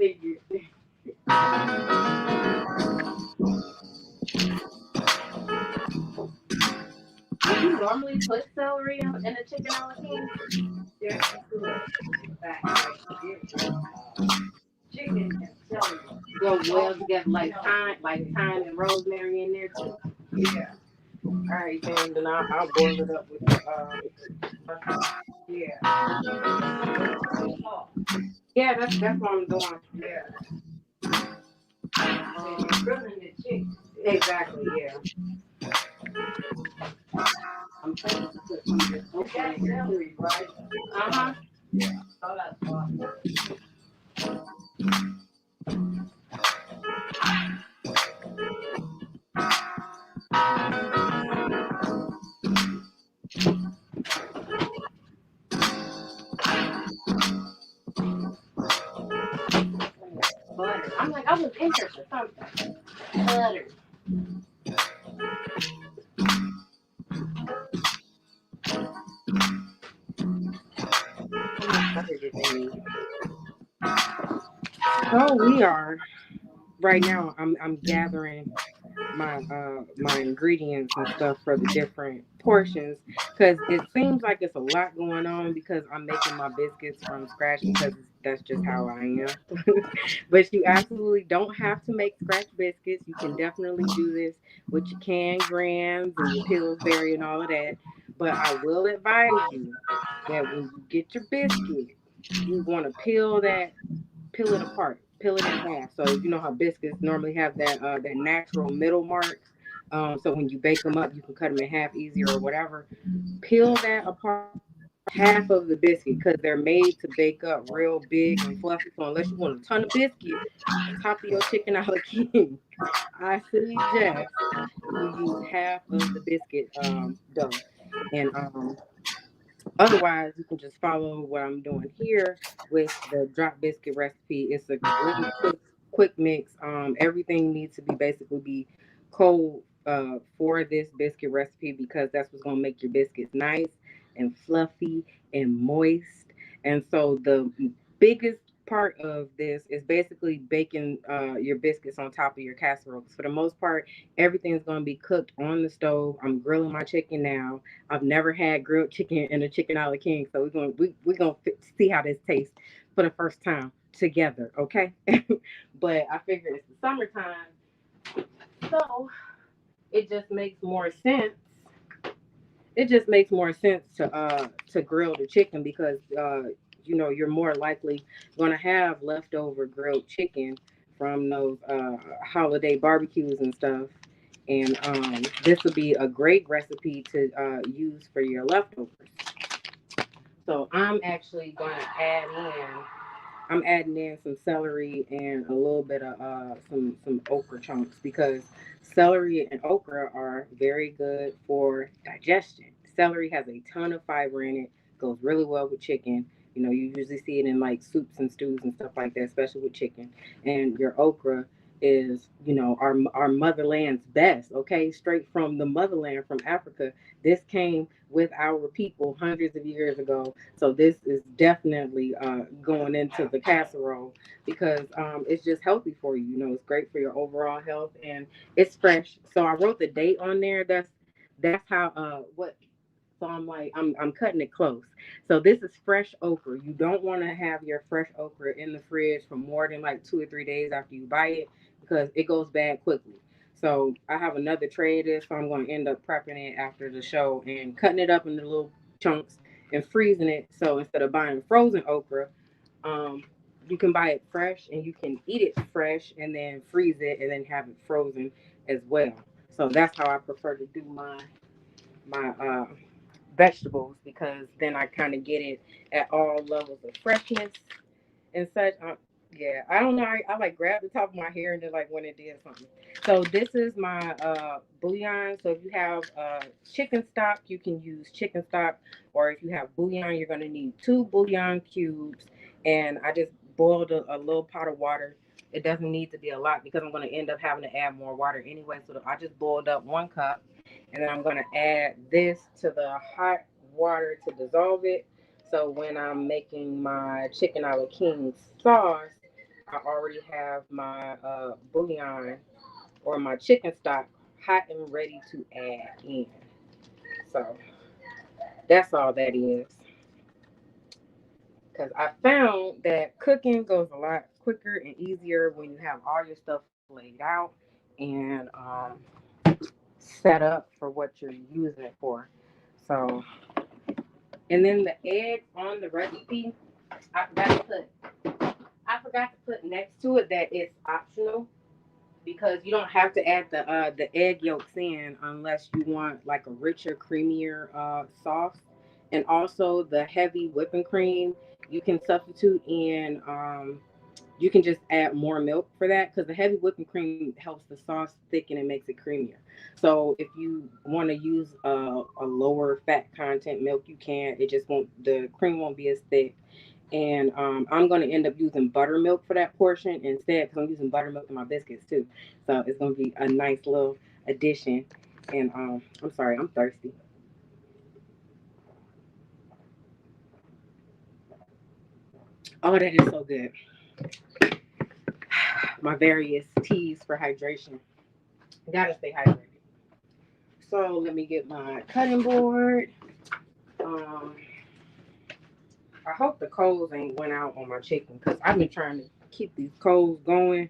figured. Do you normally put celery in a chicken a la king? Yes, you could. In fact, like you did with chicken and celery. Go well Oh, together, you know, like thyme and rosemary in there too. yeah, All right, then I'll boil it up with the yeah. It's too small. yeah, that's what I'm doing. Yeah. So you're Um, grilling the chicken. exactly, yeah. I'm thinking to put some of this You okra got in here too. celery, right? Uh-huh. Oh, that's fine. Butter. I'm like, I was in here for something. Butter. How much butter did they need? So we are right now. I'm gathering my ingredients and stuff for the different portions because it seems like it's a lot going on because I'm making my biscuits from scratch because that's just how I am. But you absolutely don't have to make scratch biscuits. You can definitely do this with your canned grams and your Pillsbury and all of that. But I will advise you that when you get your biscuit, you want to peel it apart, peel it in half. So you know how biscuits normally have that natural middle mark. So when you bake them up, you can cut them in half easier or whatever. Peel that apart, half of the biscuit, because they're made to bake up real big and fluffy. So unless you want a ton of biscuit on top of your chicken a la king, I suggest you use half of the biscuit dough. And otherwise, you can just follow what I'm doing here with the drop biscuit recipe. It's a really quick mix. Everything needs to be basically be cold for this biscuit recipe because that's what's gonna make your biscuits nice and fluffy and moist. And so the biggest part of this is basically baking your biscuits on top of your casserole. 'Cause for the most part, everything's gonna be cooked on the stove. I'm grilling my chicken now. I've never had grilled chicken in a chicken a la king, so we're gonna see how this tastes for the first time together, okay? But I figure it's the summertime, so it just makes more sense. It just makes more sense to grill the chicken because you're more likely gonna have leftover grilled chicken from those holiday barbecues and stuff. And this would be a great recipe to use for your leftovers. So I'm adding in some celery and a little bit of some okra chunks because celery and okra are very good for digestion. Celery has a ton of fiber in it, goes really well with chicken. You know, you usually see it in like soups and stews and stuff like that, especially with chicken. And your okra is, our motherland's best, okay? Straight from the motherland from Africa. This came with our people hundreds of years ago. So this is definitely going into the casserole because it's just healthy for you. You know, it's great for your overall health and it's fresh. So I wrote the date on there. That's how what. So I'm cutting it close. So this is fresh okra. You don't want to have your fresh okra in the fridge for more than like 2 or 3 days after you buy it because it goes bad quickly. So I have another tray of this, so I'm going to end up prepping it after the show and cutting it up into little chunks and freezing it. So instead of buying frozen okra, um, you can buy it fresh and you can eat it fresh and then freeze it and then have it frozen as well. So that's how I prefer to do my vegetables because then I kind of get it at all levels of freshness and such. Yeah, I don't know. I like grab the top of my hair and then like when it did something. So this is my bouillon. So if you have chicken stock, you can use chicken stock, or if you have bouillon, you're gonna need 2 bouillon cubes. And I just boiled a little pot of water. It doesn't need to be a lot because I'm gonna end up having to add more water anyway. So I just boiled up 1 cup, and then I'm gonna add this to the hot water to dissolve it. So when I'm making my chicken a la king sauce, I already have my bouillon or my chicken stock hot and ready to add in. So that's all that is. Because I found that cooking goes a lot quicker and easier when you have all your stuff laid out and set up for what you're using it for. So, and then the eggs on the recipe, I forgot to put next to it that it's optional because you don't have to add the egg yolks in unless you want like a richer, creamier sauce. And also the heavy whipping cream, you can substitute in. You can just add more milk for that because the heavy whipping cream helps the sauce thicken and makes it creamier. So if you want to use a lower fat content milk, you can. It just won't. The cream won't be as thick. And I'm going to end up using buttermilk for that portion instead because I'm using buttermilk in my biscuits too. So it's going to be a nice little addition. And I'm sorry, I'm thirsty. Oh, that is so good. My various teas for hydration. Gotta stay hydrated. So let me get my cutting board. Um, I hope the coals ain't went out on my chicken because I've been trying to keep these coals going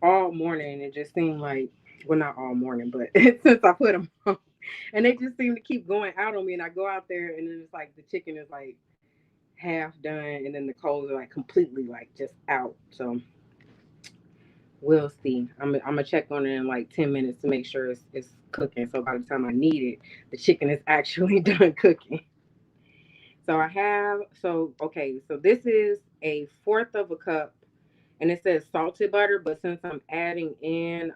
all morning. And it just seemed like, well, not all morning, but since I put them on, and they just seem to keep going out on me. And I go out there, and then it's like the chicken is like half done, and then the coals are like completely like just out. So we'll see. I'm gonna check on it in like 10 minutes to make sure it's cooking. So by the time I need it, the chicken is actually done cooking. So I have okay. So this is a fourth of a cup, and it says salted butter. But since I'm adding in,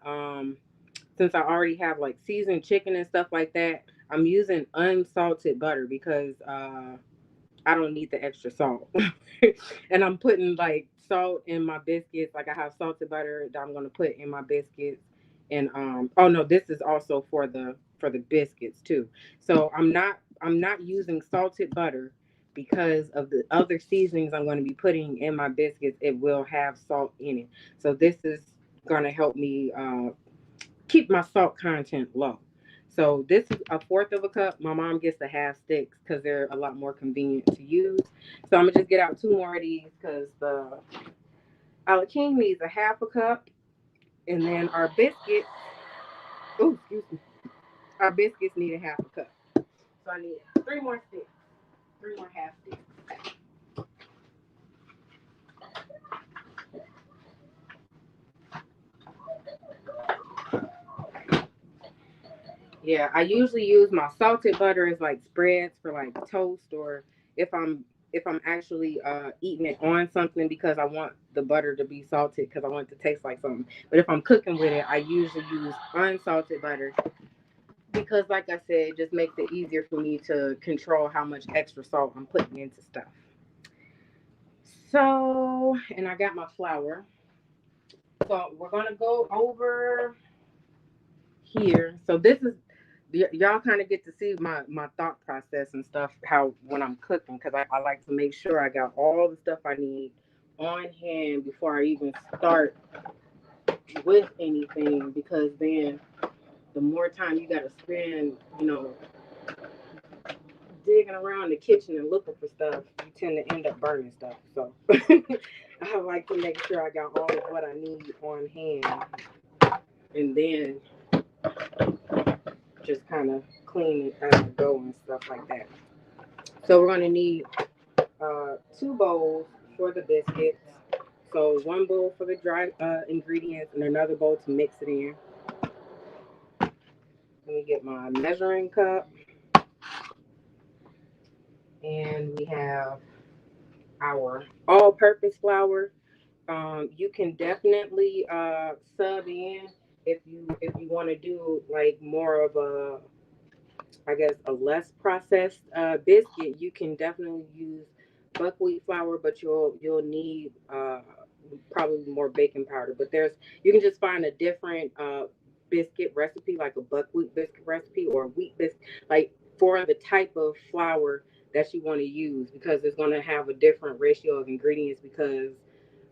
since I already have like seasoned chicken and stuff like that, I'm using unsalted butter because I don't need the extra salt. And I'm putting like salt in my biscuits. Like I have salted butter that I'm gonna put in my biscuits. And oh no, this is also for the biscuits too. So I'm not using salted butter because of the other seasonings I'm going to be putting in my biscuits. It will have salt in it. So this is going to help me keep my salt content low. So this is a fourth of a cup. My mom gets the half sticks because they're a lot more convenient to use. So I'm gonna just get out two more of these because the Alaking needs a half a cup, and then our biscuits. Oh, excuse me. Our biscuits need a half a cup. So I need three more sticks, three more half sticks. Yeah, I usually use my salted butter as like spreads for like toast or if I'm if I'm actually eating it on something because I want the butter to be salted because I want it to taste like something. But if I'm cooking with it, I usually use unsalted butter because like I said, it just makes it easier for me to control how much extra salt I'm putting into stuff. So, and I got my flour. So we're gonna go over here. So this is y'all kind of get to see my thought process and stuff how when I'm cooking because I like to make sure I got all the stuff I need on hand before I even start with anything because then the more time you got to spend digging around the kitchen and looking for stuff you tend to end up burning stuff so I like to make sure I got all of what I need on hand and then just kind of clean it as I go and stuff like that. So we're going to need two bowls for the biscuits. So one bowl for the dry ingredients and another bowl to mix it in. Let me get my measuring cup. And we have our all-purpose flour. You can definitely sub in if you want to do like more of a I guess a less processed biscuit. You can definitely use buckwheat flour, but you'll need probably more baking powder. But you can just find a different biscuit recipe, like a buckwheat biscuit recipe or a wheat biscuit, like for the type of flour that you want to use, because it's going to have a different ratio of ingredients because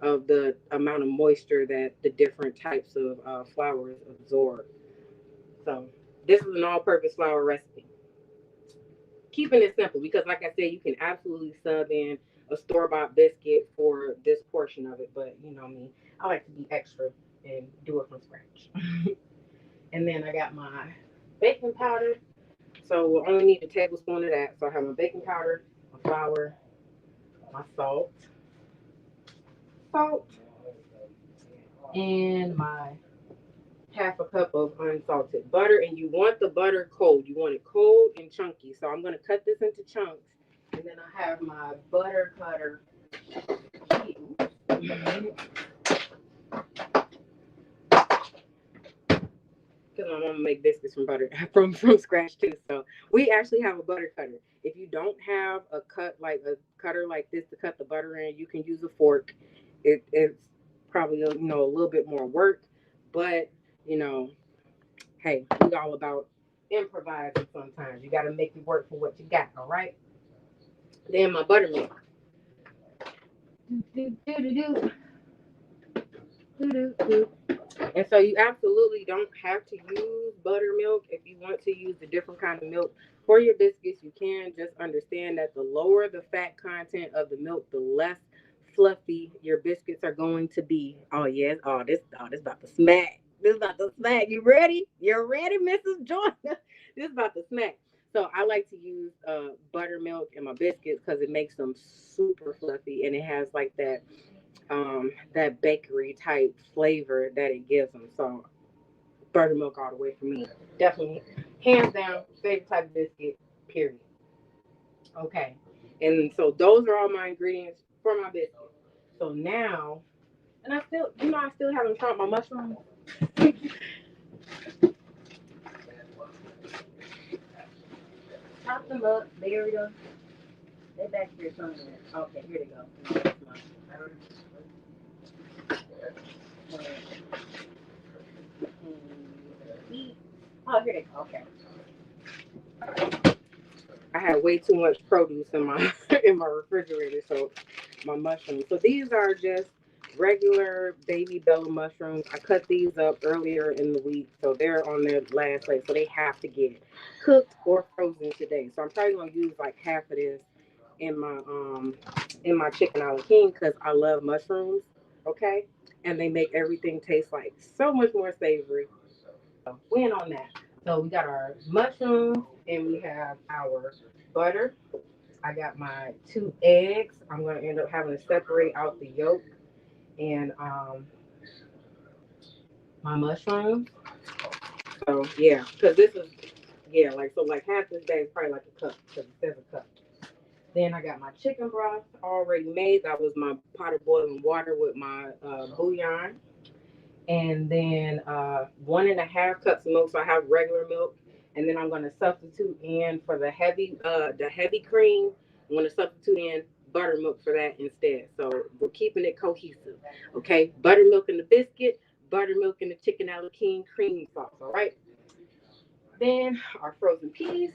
of the amount of moisture that the different types of flours absorb. So this is an all-purpose flour recipe. Keeping it simple because, like I said, you can absolutely sub in a store-bought biscuit for this portion of it. But you know me, I like to be extra and do it from scratch. And then I got my baking powder. So we'll only need a tablespoon of that. So I have my baking powder, my flour, my salt, and my half a cup of unsalted butter. And you want the butter cold. You want it cold and chunky. So I'm going to cut this into chunks. And then I have my butter cutter. Because my mama make biscuits from butter from scratch too. So we actually have a butter cutter. If you don't have a cutter like this to cut the butter in, you can use a fork. It's probably a little bit more work, but you know, hey, we all about improvising sometimes. You got to make it work for what you got. All right. Then my buttermilk. Do, do, do, do, do, do, do. And so you absolutely don't have to use buttermilk. If you want to use a different kind of milk for your biscuits, you can. Just understand that the lower the fat content of the milk, the less fluffy your biscuits are going to be. Oh yes. Oh, this about to smack. This about to smack. You ready? You're ready, Mrs. Joyner? This about to smack. So I like to use buttermilk in my biscuits because it makes them super fluffy and it has like that bakery type flavor that it gives them. So buttermilk all the way for me. Definitely hands down favorite type of biscuit, period. Okay. And so those are all my ingredients for my biscuit. So now, and I still haven't tried my mushrooms. Chop them up. There we go. They back here somewhere. Okay, here they go. No, that's mine. Oh, here they go. Okay. I had way too much produce in my in my refrigerator, so my mushrooms. So these are just regular baby bella mushrooms. I cut these up earlier in the week, so they're on their last plate, so they have to get cooked or frozen today. So I'm probably gonna use like half of this in my chicken a la king because I love mushrooms. Okay, and they make everything taste like so much more savory. So win on that. So we got our mushrooms and we have our butter. I got my 2 eggs. I'm gonna end up having to separate out the yolk and my mushrooms. So yeah, because this is like half this bag is probably like a cup because it says a cup. Then I got my chicken broth already made. That was my pot of boiling water with my bouillon. And then 1.5 cups of milk. So I have regular milk, and then I'm going to substitute in for the heavy cream. I'm going to substitute in buttermilk for that instead. So we're keeping it cohesive, okay? Buttermilk in the biscuit, buttermilk in the chicken a la king cream sauce. All right. Then our frozen peas.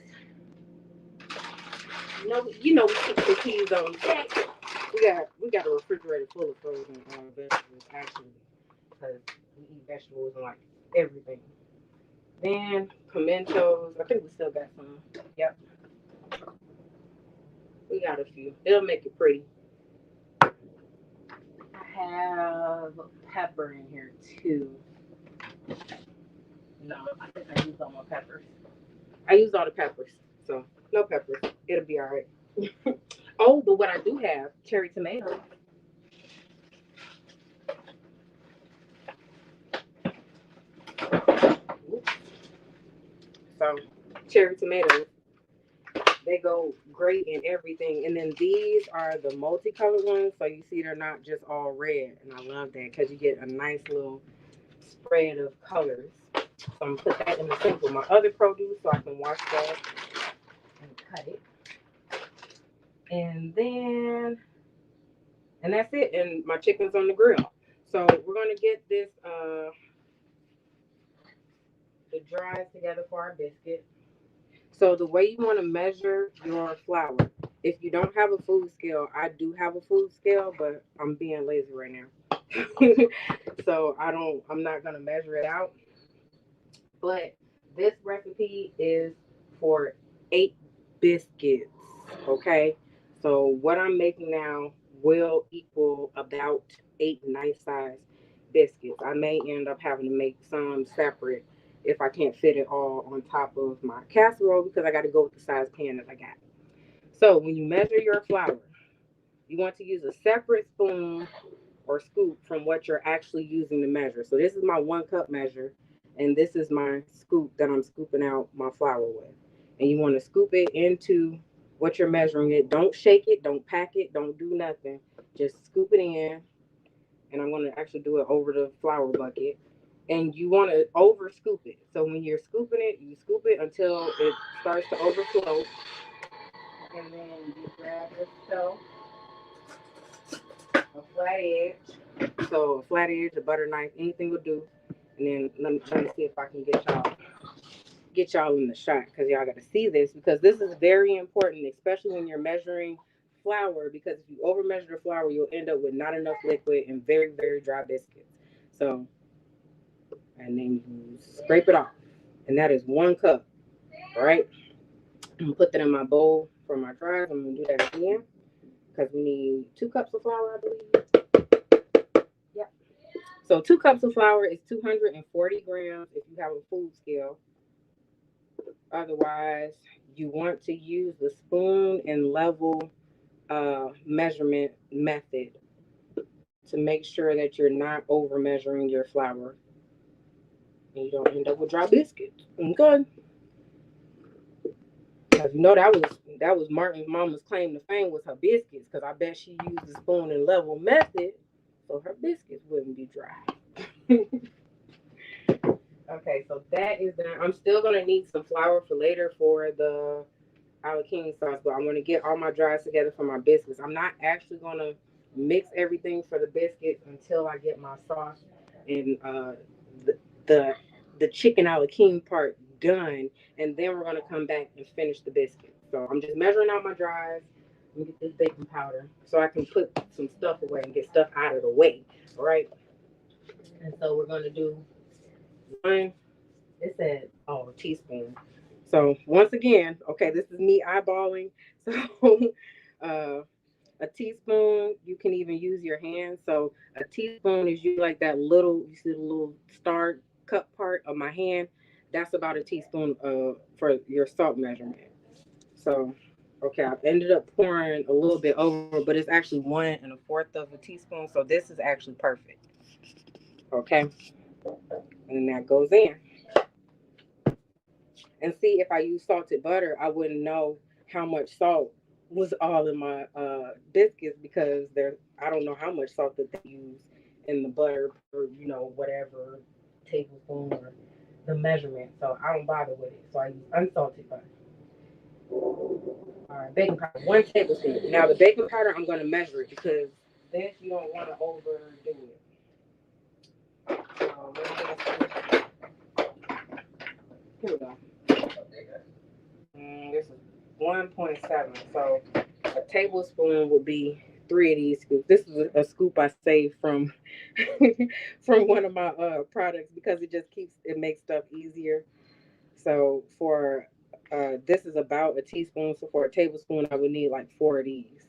We keep the peas on deck. We got a refrigerator full of frozen vegetables actually, because we eat vegetables and like everything. Then pimentos. I think we still got some. Yep, we got a few. It'll make it pretty. I have pepper in here too. No, I think I used all my peppers. I used all the peppers, so no peppers. It'll be all right. Oh, but what I do have, cherry tomatoes. So cherry tomatoes, they go great in everything. And then these are the multicolored ones. So you see they're not just all red. And I love that because you get a nice little spread of colors. So I'm going to put that in the sink with my other produce so I can wash that and cut it. And that's it. And my chicken's on the grill. So we're going to get the dries together for our biscuit. So the way you want to measure your flour If you don't have a food scale, I do have a food scale, but I'm being lazy right now. So I'm not gonna measure it out. But this recipe is for 8 biscuits. Okay. So what I'm making now will equal about 8 nice size biscuits. I may end up having to make some separate if I can't fit it all on top of my casserole because I got to go with the size pan that I got. So when you measure your flour, you want to use a separate spoon or scoop from what you're actually using to measure. So this is my 1 cup measure, and this is my scoop that I'm scooping out my flour with. And you want to scoop it into what you're measuring it. Don't shake it, don't pack it, don't do nothing. Just scoop it in, and I'm going to actually do it over the flour bucket. And you want to over scoop it. So when you're scooping it, you scoop it until it starts to overflow. And then you grab yourself a flat edge. So a flat edge, a butter knife, anything will do. And then let me see if I can get y'all in the shot because y'all got to see this because this is very important, especially when you're measuring flour. Because if you over measure the flour, you'll end up with not enough liquid and very very dry biscuits. So and then you scrape it off, and that is 1 cup. All right, I'm gonna put that in my bowl for my dries. I'm gonna do that again because we need 2 cups of flour, I believe. Yep. So 2 cups of flour is 240 grams if you have a food scale. Otherwise, you want to use the spoon and level measurement method to make sure that you're not over measuring your flour and you don't end up with dry biscuits. Okay. Because you know that was Martin's mama's claim to fame was her biscuits because I bet she used the spoon and level method so her biscuits wouldn't be dry. Okay, so that is done. I'm still gonna need some flour for later for the Alakini sauce, but I'm gonna get all my dries together for my biscuits. I'm not actually gonna mix everything for the biscuits until I get my sauce and the the, the chicken Alakini part done, and then we're gonna come back and finish the biscuits. So I'm just measuring out my dries. Let me get this baking powder so I can put some stuff away and get stuff out of the way. All right. And so we're gonna do one. It said, oh, a teaspoon. So once again, okay, this is me eyeballing. So uh, a teaspoon, you can even use your hand. So a teaspoon is you like that little, you see the little star cup part of my hand. That's about a teaspoon for your salt measurement. So, okay, I've ended up pouring a little bit over, but it's actually 1 1/4 of a teaspoon. So this is actually perfect. Okay, and that goes in. And see, if I use salted butter, I wouldn't know how much salt was all in my biscuits because I don't know how much salt that they use in the butter or whatever tablespoon or the measurement. So I don't bother with it. So I use unsalted butter. All right, baking powder, 1 tablespoon. Now the baking powder, I'm going to measure it because this you don't want to overdo it. Here we go. This is 1.7. So a tablespoon would be 3 of these scoops. This is a scoop I saved from from one of my products because it makes stuff easier. So for this is about a teaspoon. So for a tablespoon, I would need like 4 of these.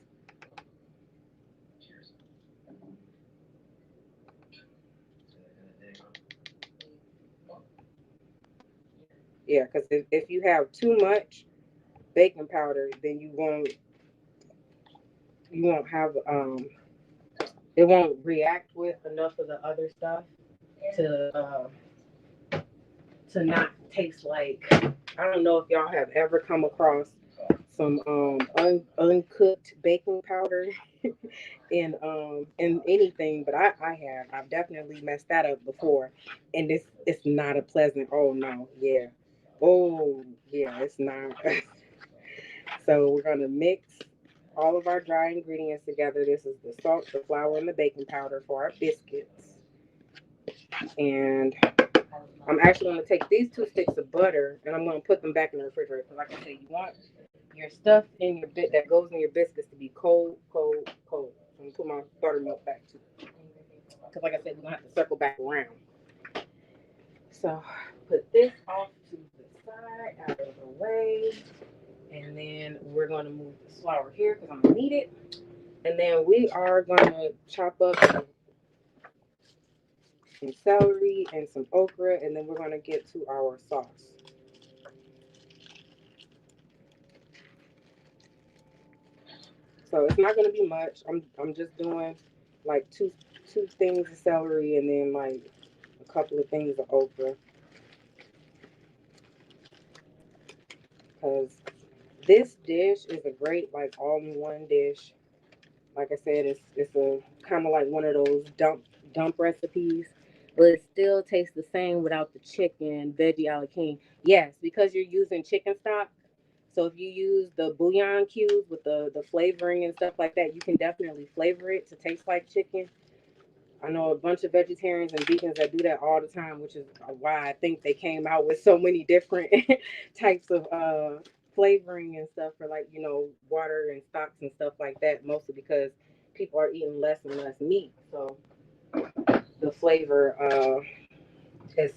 Yeah, because if you have too much baking powder, then you won't have it won't react with enough of the other stuff to not taste like. I don't know if y'all have ever come across some uncooked baking powder in anything, but I have. I've definitely messed that up before, and it's not a pleasant. Oh no, yeah, oh yeah, it's not. So we're gonna mix all of our dry ingredients together. This is the salt, the flour, and the baking powder for our biscuits. And I'm actually going to take these 2 sticks of butter and I'm going to put them back in the refrigerator. Because like I said, your stuff in your bit that goes in your biscuits to be cold, cold, cold. I'm gonna put my buttermilk back too, because like I said, we're gonna have to circle back around. So put this off to the side, out of the way, and then we're gonna move this flour here because I'm gonna need it. And then we are gonna chop up some celery and some okra, and then we're gonna get to our sauce. So it's not gonna be much. I'm just doing like two things of celery and then like a couple of things of okra, because this dish is a great like all-in-one dish. Like I said, it's a kind of like one of those dump recipes, but it still tastes the same without the chicken veggie a la king. Yes, because you're using chicken stock. So if you use the bouillon cubes with the flavoring and stuff like that, you can definitely flavor it to taste like chicken. I know a bunch of vegetarians and vegans that do that all the time, which is why I think they came out with so many different types of flavoring and stuff for like, water and stocks and stuff like that, mostly because people are eating less and less meat. So the flavor is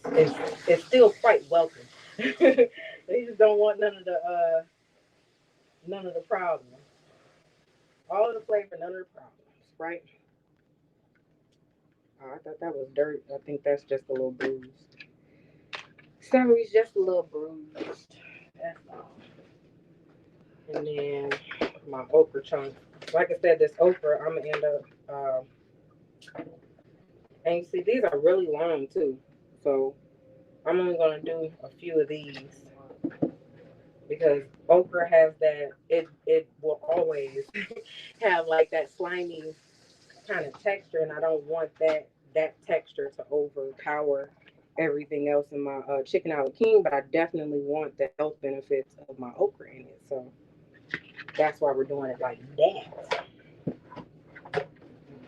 still quite welcome. They just don't want none of the problems. All of the flavor, none of the problems, right? Oh, I thought that was dirt. I think that's just a little bruised. Celery's just a little bruised. That's all. And then my okra chunks. Like I said, this okra, I'm gonna end up. And you see, these are really long too. So I'm only gonna do a few of these because okra has that. It will always have like that slimy kind of texture, and I don't want that texture to overpower everything else in my chicken a la king. But I definitely want the health benefits of my okra in it, so that's why we're doing it like that.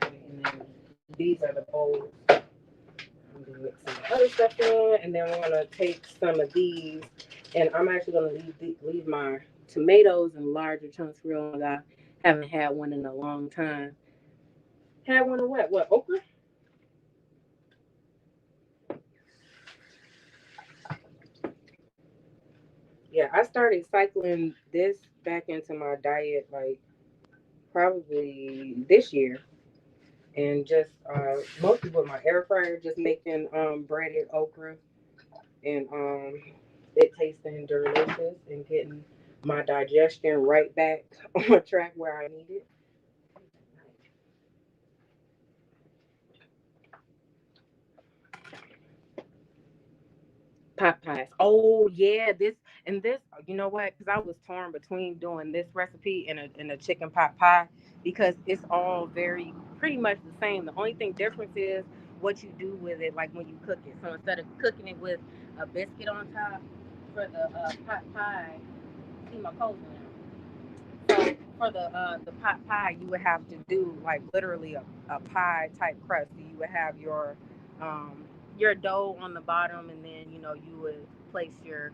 And then these are the bowls. I'm gonna mix some other stuff in, and then we're gonna take some of these, and I'm actually gonna leave my tomatoes in larger chunks. Real, I haven't had one in a long time. Had one of what? What, okra? Yeah, I started cycling this back into my diet like probably this year, and just mostly with my air fryer, just making breaded okra, and it tasting delicious and getting my digestion right back on track where I need it. Pot pies. Oh yeah, this. You know what? Because I was torn between doing this recipe and a chicken pot pie because it's all very pretty much the same. The only thing difference is what you do with it, like when you cook it. So instead of cooking it with a biscuit on top for the pot pie, see my cold now. So for the pot pie, you would have to do like literally a pie type crust. So you would have your dough on the bottom, and then you would place your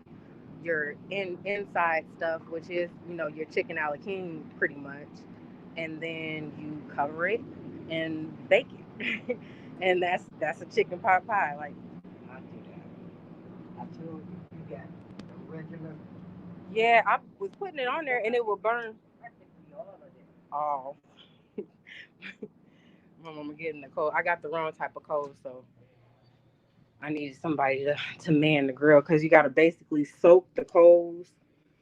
inside stuff, which is your chicken a la king, pretty much, and then you cover it and bake it, and that's a chicken pot pie. Like I do that. I told you, you got the regular. yeah, I was putting it on there and it would burn. I think we all of it. Oh, my mama getting the cold. I got the wrong type of cold, so I needed somebody to man the grill because you got to basically soak the coals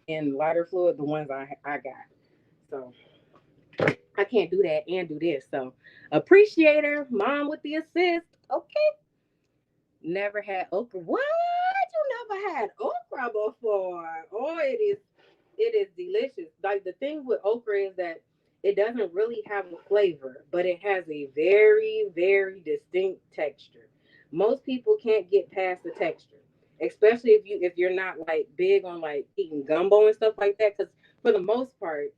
in lighter fluid, the ones I got. So I can't do that and do this. So appreciator, mom with the assist. Okay. Never had okra. What? You never had okra before? Oh, it is delicious. Like the thing with okra is that it doesn't really have a flavor, but it has a very, very distinct texture. Most people can't get past the texture, especially if you're not like big on like eating gumbo and stuff like that. Because for the most part,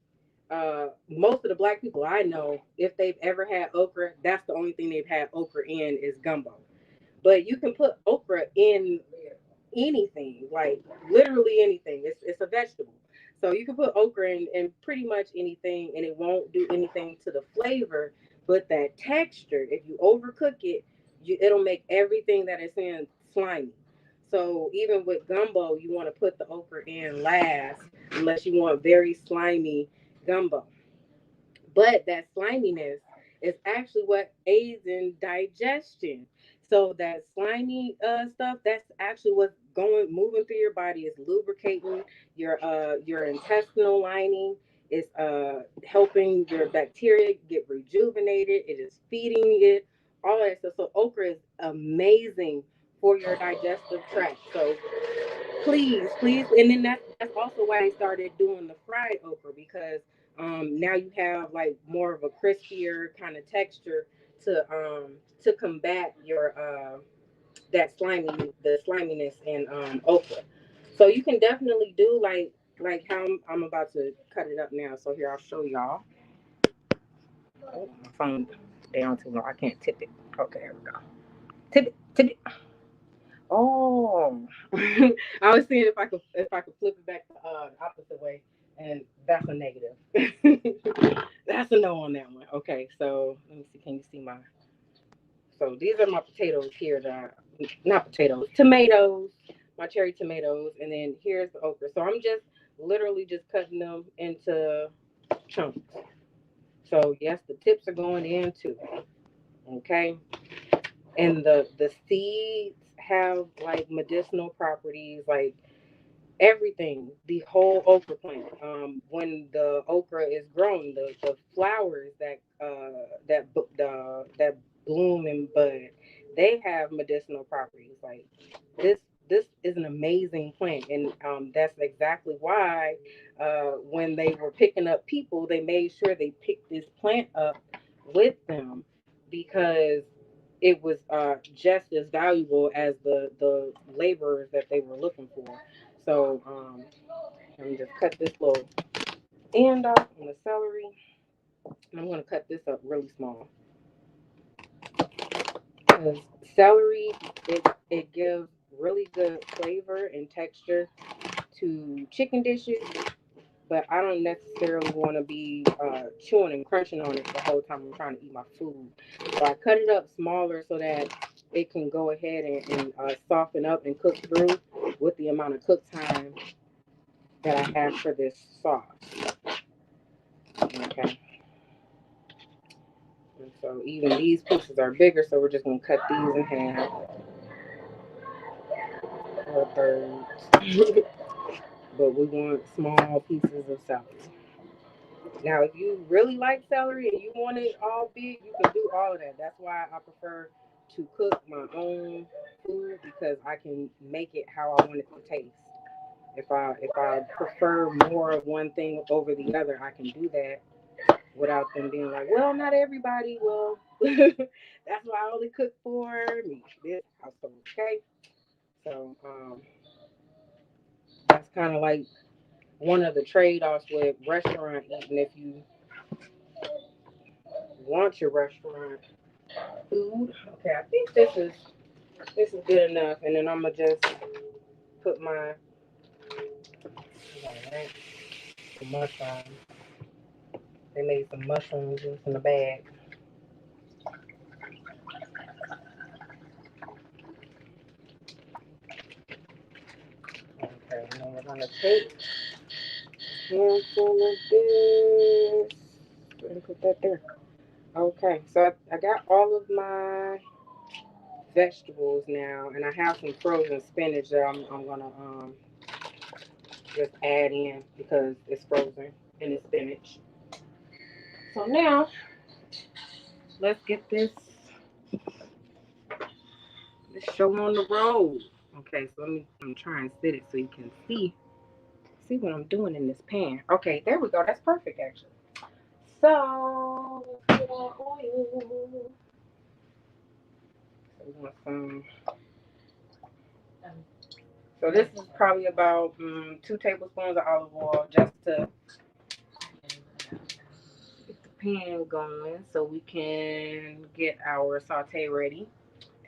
most of the black people I know, if they've ever had okra, that's the only thing they've had okra in is gumbo. But you can put okra in anything, like literally anything. It's a vegetable. So you can put okra in pretty much anything, and it won't do anything to the flavor, but that texture. If you overcook it, it'll make everything that it's in slimy. So even with gumbo, you want to put the okra in last, unless you want very slimy gumbo. But that sliminess is actually what aids in digestion. So that slimy stuff, that's actually what's going moving through your body, is lubricating your intestinal lining. It's helping your bacteria get rejuvenated. It is feeding it, all that stuff. So okra is amazing for your digestive tract. So please, and then that's also why they started doing the fried okra, because now you have like more of a crispier kind of texture to combat your the sliminess in okra. So you can definitely do like how I'm about to cut it up now. So here, I'll show y'all. Oh, my phone down too low. I can't tip it. Okay, here we go. Tip it. Oh, I was seeing if I could flip it back the opposite way, and that's a negative. That's a no on that one. Okay, so let me see. Can you see my? So these are my potatoes here. Not potatoes, tomatoes. My cherry tomatoes, and then here's the okra. So I'm just literally just cutting them into chunks. So yes, the tips are going in too. Okay, and the seeds have like medicinal properties, like everything. The whole okra plant. When the okra is grown, the flowers that bloom and bud, they have medicinal properties. Like this this is an amazing plant, and that's exactly why when they were picking up people, they made sure they picked this plant up with them, because it was just as valuable as the laborers that they were looking for. So let me just cut this little end off on the celery. And I'm going to cut this up really small, because celery, it gives really good flavor and texture to chicken dishes, but I don't necessarily want to be chewing and crunching on it the whole time I'm trying to eat my food. So I cut it up smaller so that it can go ahead and soften up and cook through with the amount of cook time that I have for this sauce. Okay. And so even these pieces are bigger, so we're just going to cut these in half, or thirds. But we want small pieces of celery. Now, if you really like celery and you want it all big, you can do all of that. That's why I prefer to cook my own food, because I can make it how I want it to taste. If I prefer more of one thing over the other, I can do that without them being like, well, not everybody will. That's why I only cook for me, this household. Okay, so that's kind of like one of the trade-offs with restaurant eating. If you want your restaurant food, okay, I think this is good enough, and then I'm gonna just put my some mushrooms. They made some mushroom juice in the bag. Okay, now we're gonna take a handful of this and put that there. Okay, so I got all of my vegetables now, and I have some frozen spinach that I'm gonna just add in because it's frozen and it's spinach. So now let's get this show on the road. Okay, so I'm trying to sit it so you can see what I'm doing in this pan. Okay, there we go. That's perfect actually. So let's get our oil. So we want some. So this is probably about 2 tablespoons of olive oil, just to get the pan going so we can get our saute ready.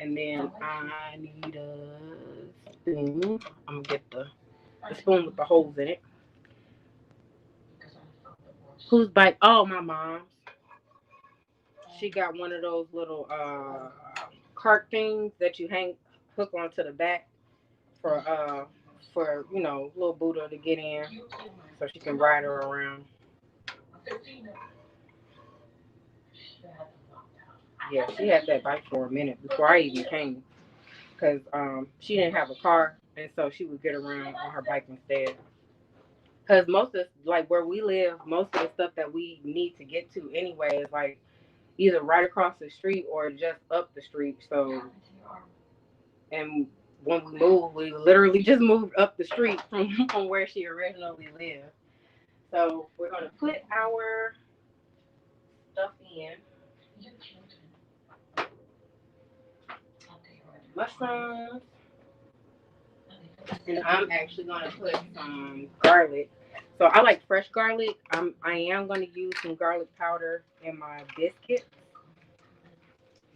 And then I need a spoon. I'm gonna get the spoon with the holes in it. Whose bike? Oh, my mom's. She got one of those little cart things that you hook onto the back for little Buddha to get in, so she can ride her around. Yeah, she had that bike for a minute before I even came, because she didn't have a car, and so she would get around on her bike instead. Because most of like where we live, most of the stuff that we need to get to anyway is like either right across the street or just up the street. So, and when we moved, we literally just moved up the street from where she originally lived. So we're gonna put our stuff in. Mushrooms. And I'm actually gonna put some garlic. So I like fresh garlic. I am gonna use some garlic powder in my biscuits,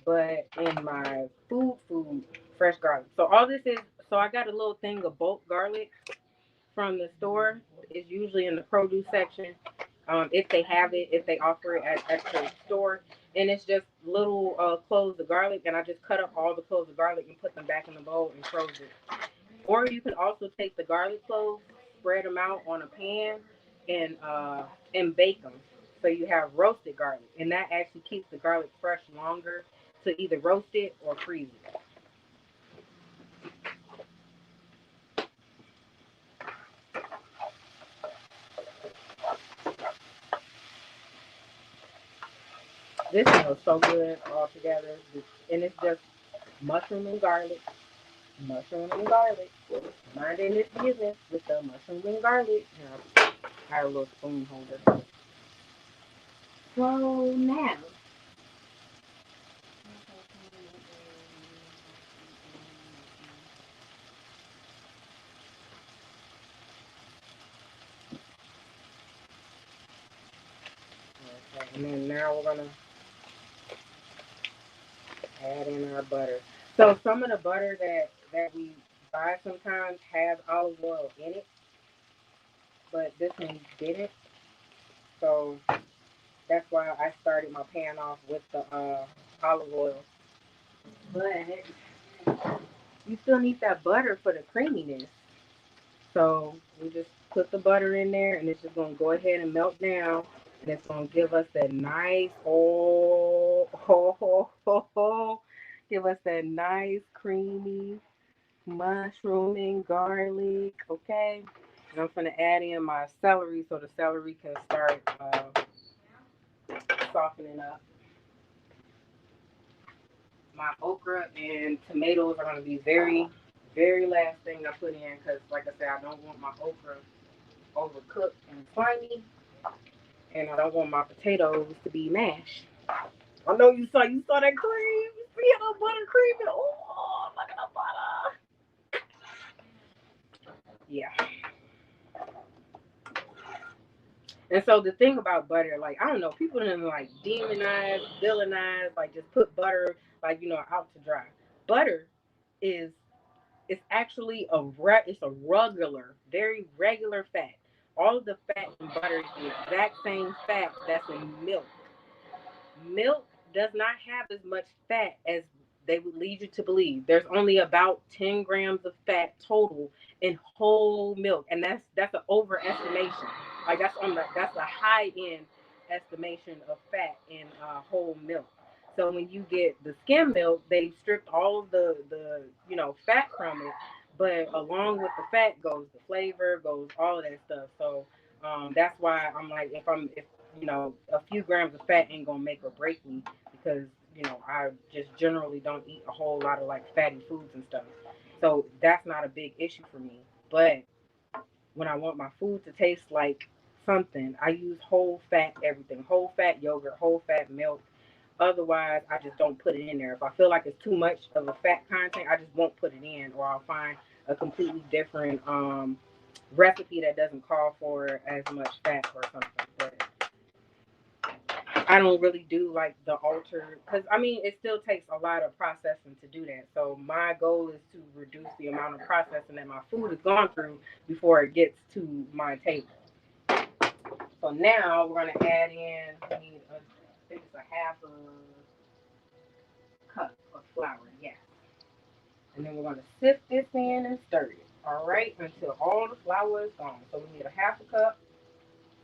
but in my food, fresh garlic. So all this is, so I got a little thing of bulk garlic from the store. It's usually in the produce section. If they have it, if they offer it at the store, and it's just little cloves of garlic, and I just cut up all the cloves of garlic and put them back in the bowl and froze it. Or you can also take the garlic cloves, spread them out on a pan, and bake them. So you have roasted garlic, and that actually keeps the garlic fresh longer to either roast it or freeze it. This smells so good all together, and it's just mushroom and garlic, mushroom and garlic. Minding its business with the mushroom and garlic. Here, I have a little spoon holder. So now, okay, and then now we're gonna add in our butter. So some of the butter that we buy sometimes has olive oil in it, but this one didn't. So that's why I started my pan off with the olive oil. But you still need that butter for the creaminess. So we just put the butter in there, and it's just gonna go ahead and melt down, and it's gonna give us that nice give us that nice creamy mushroom and garlic. Okay, and I'm gonna add in my celery so the celery can start softening up. My okra and tomatoes are gonna be very last thing I put in, because like I said, I don't want my okra overcooked and slimy, and I don't want my potatoes to be mashed. I know you saw that cream. You see the butter cream? Oh, look at the butter. Yeah. And so the thing about butter, like I don't know, people didn't like demonize, villainize, like just put butter like out to dry. Butter is it's actually it's a regular, very regular fat. All of the fat in butter is the exact same fat that's in milk. Milk does not have as much fat as they would lead you to believe. There's only about 10 grams of fat total in whole milk, and that's an overestimation. Like that's a high end estimation of fat in whole milk. So when you get the skim milk, they stripped all of the fat from it, but along with the fat goes the flavor, goes all of that stuff. So that's why I'm like, if a few grams of fat ain't gonna make or break me, because I just generally don't eat a whole lot of like fatty foods and stuff. So that's not a big issue for me. But when I want my food to taste like something, I use whole fat everything, whole fat yogurt, whole fat milk. Otherwise, I just don't put it in there. If I feel like it's too much of a fat content, I just won't put it in, or I'll find a completely different recipe that doesn't call for as much fat or something. But I don't really do like the altered, because I mean it still takes a lot of processing to do that. So my goal is to reduce the amount of processing that my food has gone through before it gets to my table. So now we're going to add in, I think it's a half a cup of flour, yes. And then we're going to sift this in and stir it, all right, until all the flour is gone. So we need a half a cup.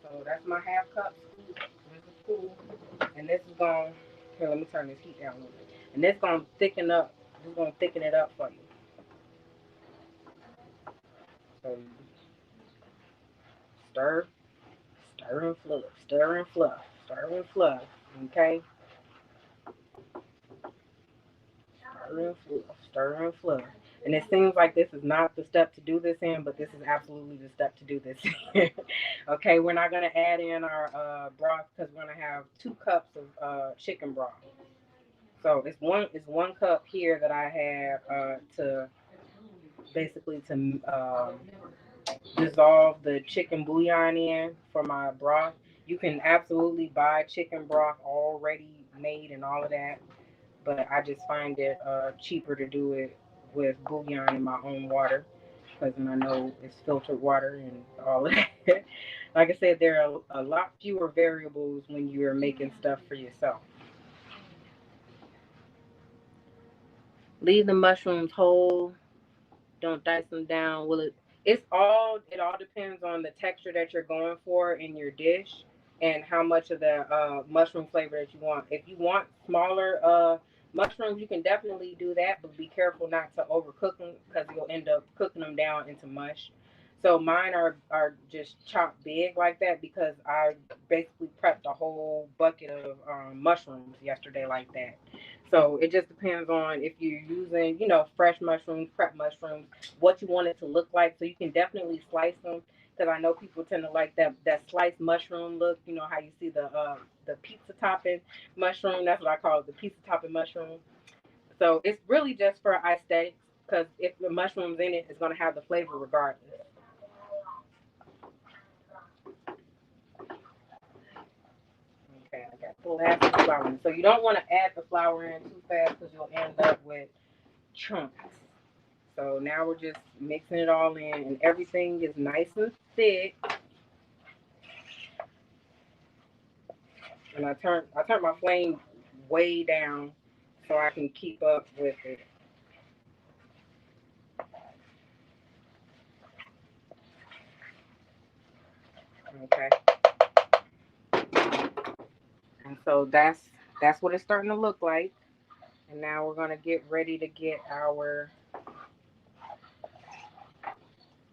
So that's my half cup scoop. There's a spoon. And this is going, here, let me turn this heat down a little bit. And this is going to thicken up, this is going to thicken it up for you. So stir, stir and fluff, stir and fluff, stir and fluff, okay? Stir and fluff, stir and fluff. And it seems like this is not the step to do this in, but this is absolutely the step to do this in. Okay, we're not going to add in our broth because we're going to have 2 cups of chicken broth. So it's one cup here that I have to basically to dissolve the chicken bouillon in for my broth. You can absolutely buy chicken broth already made and all of that, but I just find it cheaper to do it with bouillon in my own water because I know it's filtered water and all of that. Like I said, there are a lot fewer variables when you're making stuff for yourself. Leave the mushrooms whole. Don't dice them down. It all depends on the texture that you're going for in your dish and how much of the mushroom flavor that you want. If you want smaller mushrooms, you can definitely do that, but be careful not to overcook them because you'll end up cooking them down into mush. So mine are just chopped big like that because I basically prepped a whole bucket of mushrooms yesterday like that. So it just depends on if you're using, fresh mushrooms, prep mushrooms, what you want it to look like. So you can definitely slice them because I know people tend to like that sliced mushroom look. You know how you see the pizza topping mushroom. That's what I call it, the pizza topping mushroom. So it's really just for aesthetics because if the mushroom's in it, it's going to have the flavor regardless. Okay, I got the last of the flour in. So you don't want to add the flour in too fast because you'll end up with chunks. So now we're just mixing it all in and everything is nice and thick. And I turn my flame way down so I can keep up with it. Okay. And so that's what it's starting to look like. And now we're gonna get ready to get our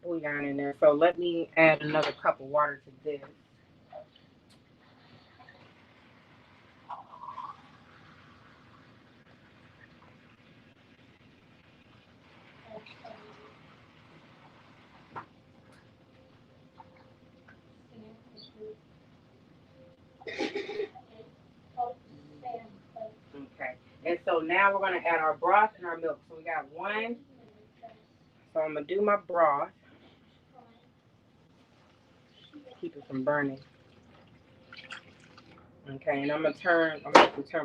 bouillon in there. So let me add another cup of water to this. Okay. And so now we're gonna add our broth and our milk. So we got one. So I'm gonna do my broth. Keep it from burning. Okay, and I'm gonna turn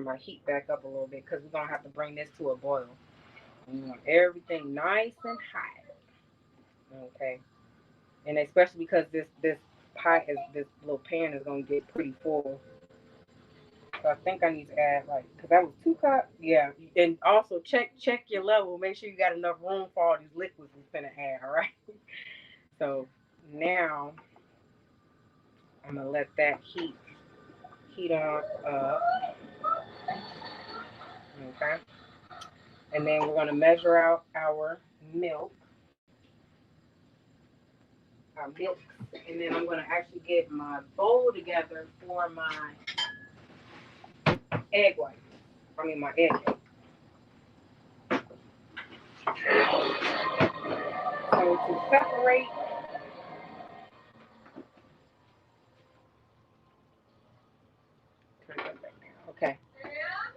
my heat back up a little bit because we're gonna have to bring this to a boil. And we want everything nice and hot. Okay, and especially because this little pan is gonna get pretty full. So I think I need to add because that was 2 cups. Yeah, and also check your level. Make sure you got enough room for all these liquids we're gonna add. All right. So now I'm gonna let that heat on up. Okay. And then we're going to measure out our milk. And then I'm going to actually get my bowl together for my egg white. My egg yolk. So to separate, okay.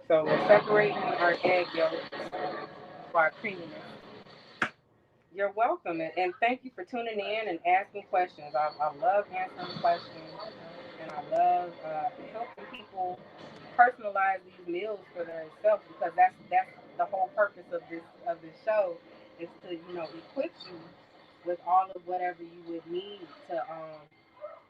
So we're separating our egg yolk for our creaminess. You're welcome, and thank you for tuning in and asking questions. I love answering questions, and I love helping people personalize these meals for themselves because that's the whole purpose of this show is to equip you with all of whatever you would need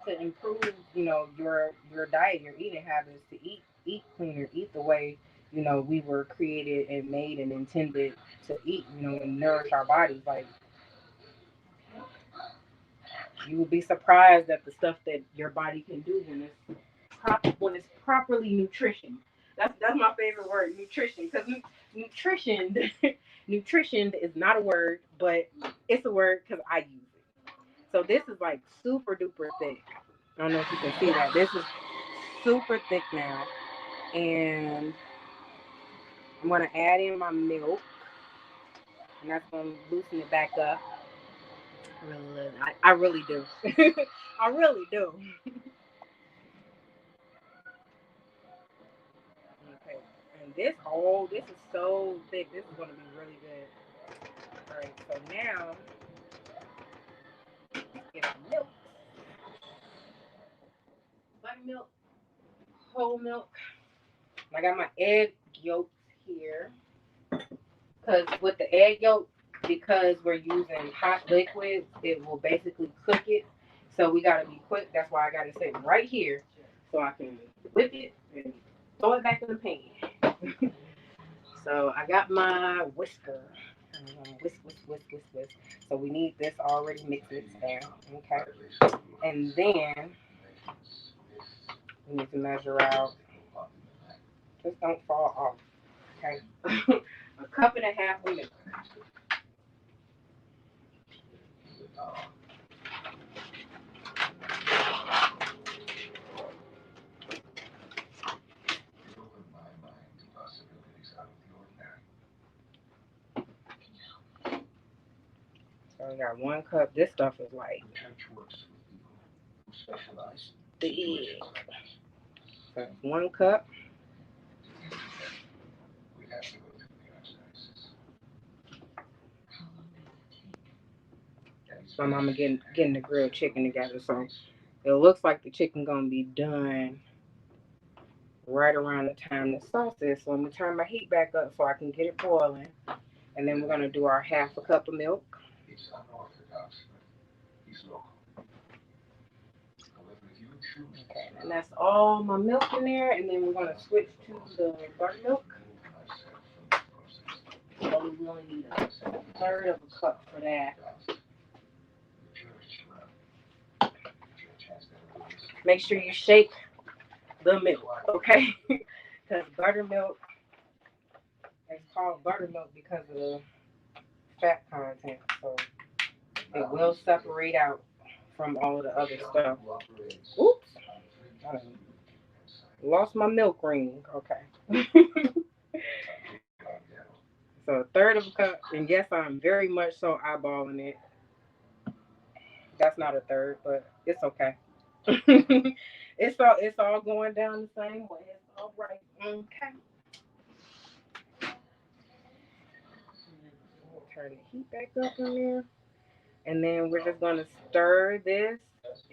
to improve, your diet, your eating habits, to eat cleaner, eat the way, we were created and made and intended to eat, and nourish our bodies. Like, you will be surprised at the stuff that your body can do when it's properly nutrition. That's my favorite word, nutrition, because nutrition nutrition is not a word, but it's a word because I use it. So this is like super duper thick. I don't know if you can see that. This is super thick now, and I'm gonna add in my milk, and that's gonna loosen it back up. I really do. I really do. Okay. And this is so thick. This is gonna be really good. All right. So now get our milk, buttermilk, whole milk. I got my egg yolks here, because with the egg yolk, because we're using hot liquids, it will basically cook it. So we gotta be quick. That's why I gotta sit right here so I can whip it and throw it back in the pan. So I got my whisker. I'm gonna whisk, whisk, whisk, whisk, whisk. So we need this already mixed down. Okay. And then we need to measure out. Just don't fall off. Okay. A cup and a half of milk. So I got 1 cup. This stuff is like thick. So 1 cup. My mama getting the grilled chicken together, so it looks like the chicken gonna be done right around the time the sauce is. So I'm gonna turn my heat back up so I can get it boiling, and then we're gonna do our 1/2 cup of milk. Okay, and that's all my milk in there, and then we're gonna switch to the buttermilk. So we only need 1/3 of a cup for that. Make sure you shake the milk, okay? Because buttermilk, it's called buttermilk because of the fat content. So it will separate out from all of the other stuff. Oops, I lost my milk ring. Okay. So 1/3 of a cup, and yes, I'm very much so eyeballing it. That's not 1/3, but it's okay. It's all going down the same way. It's all right. Okay. Turn the heat back up in there. And then we're just going to stir this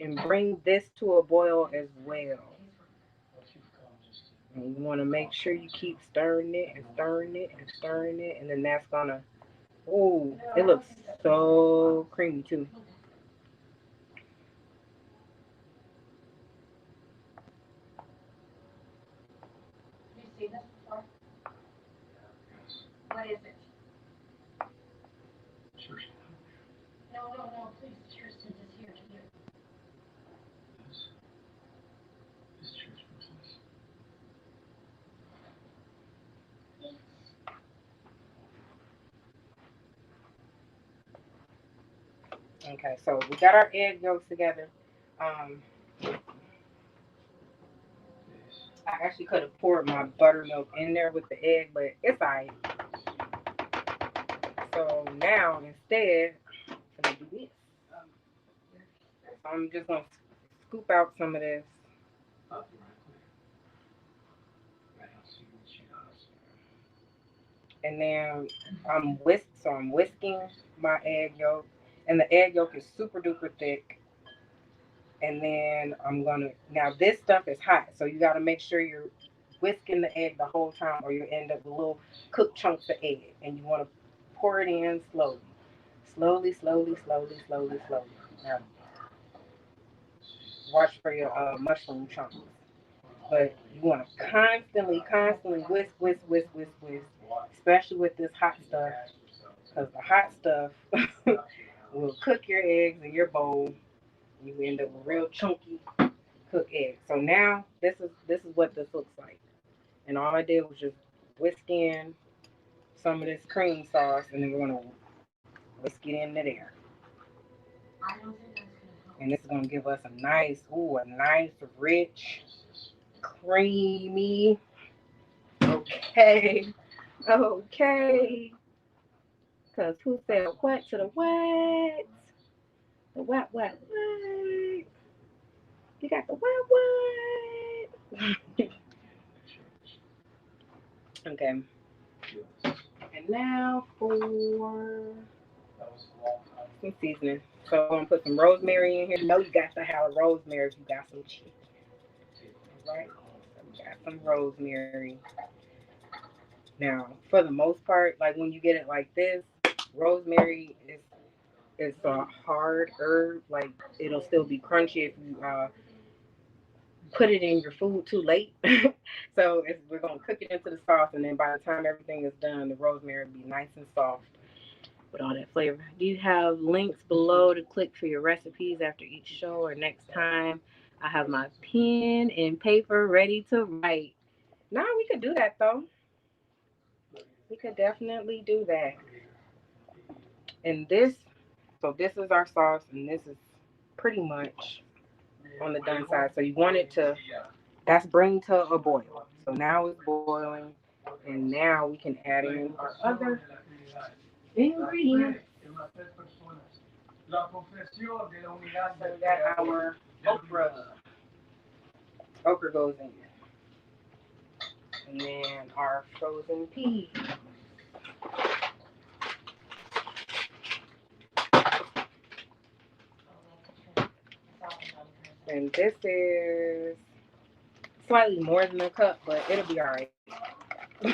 and bring this to a boil as well. And you want to make sure you keep stirring it and stirring it and stirring it. And then that's going to, oh, it looks so creamy too. You see this before? What is it? No, please, Tristan is here to hear. Okay, so we got our egg yolks together. Um, I actually could have poured my buttermilk in there with the egg, but it's alright. So now instead, I'm gonna do this. So I'm just gonna scoop out some of this. And then I'm whisking my egg yolk, and the egg yolk is super duper thick. And then now this stuff is hot, so you got to make sure you're whisking the egg the whole time, or you end up with little cooked chunks of egg. And you want to pour it in slowly, slowly, slowly, slowly, slowly, slowly. Now, watch for your mushroom chunks. But you want to constantly whisk, especially with this hot stuff, because the hot stuff will cook your eggs in your bowl. You end up with real chunky cooked eggs. So now this is what this looks like. And all I did was just whisk in some of this cream sauce, and then we're gonna whisk it into there. And this is gonna give us a nice, rich, creamy. Okay, okay. Cause who said what to the what? The what? You got the what? Okay. And now for some seasoning. So I'm gonna put some rosemary in here. You know you got to have rosemary if you got some cheese. All right. So we got some rosemary. Now, for the most part, like when you get it like this, rosemary is a hard herb. Like it'll still be crunchy if you put it in your food too late. So we're gonna cook it into the sauce, and then by the time everything is done, the rosemary will be nice and soft with all that flavor. Do you have links below to click for your recipes after each show or next time? I have my pen and paper ready to write. No, we could do that though. We could definitely do that. And this is our sauce, and this is pretty much on the done side. So you want it to, that's bring to a boil. So now it's boiling, and now we can add in our other ingredients. So we got our okra. Okra goes in. And then our frozen peas. And this is slightly more than a cup, but it'll be all right. A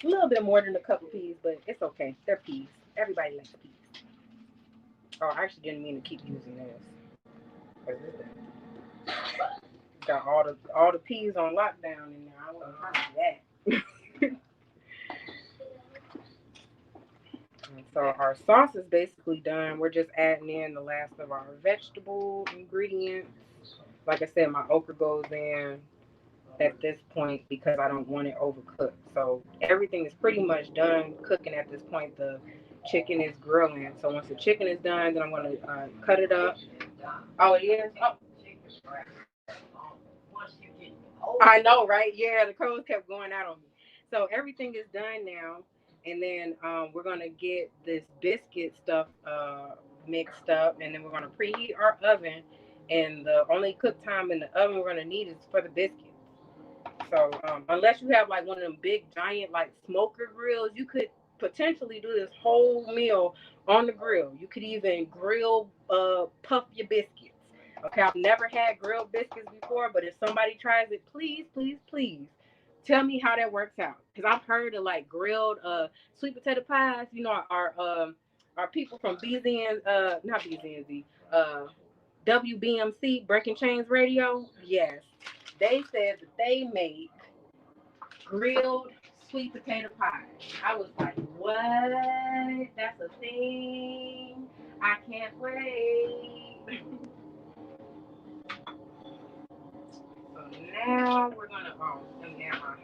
little bit more than a cup of peas, but it's okay. They're peas. Everybody likes peas. Oh, I actually didn't mean to keep using this. Got all the peas on lockdown in there. I wasn't trying to do that. So our sauce is basically done. We're just adding in the last of our vegetable ingredients. Like I said, my okra goes in at this point because I don't want it overcooked. So everything is pretty much done cooking at this point. The chicken is grilling. So once the chicken is done, then I'm going to cut it up. Oh, it is? Oh. I know, right? Yeah, the coals kept going out on me. So everything is done now. And then we're going to get this biscuit stuff mixed up. And then we're going to preheat our oven. And the only cook time in the oven we're going to need is for the biscuits. So unless you have like one of them big giant like smoker grills, you could potentially do this whole meal on the grill. You could even grill puff your biscuits. Okay, I've never had grilled biscuits before, but if somebody tries it, please tell me how that works out. Because I've heard of like grilled sweet potato pies. You know, our people from BZN, not BZNZ, WBMC, Breaking Chains Radio, yes, they said that they make grilled sweet potato pie. I was like, what? That's a thing. I can't wait. So now we're gonna let me add my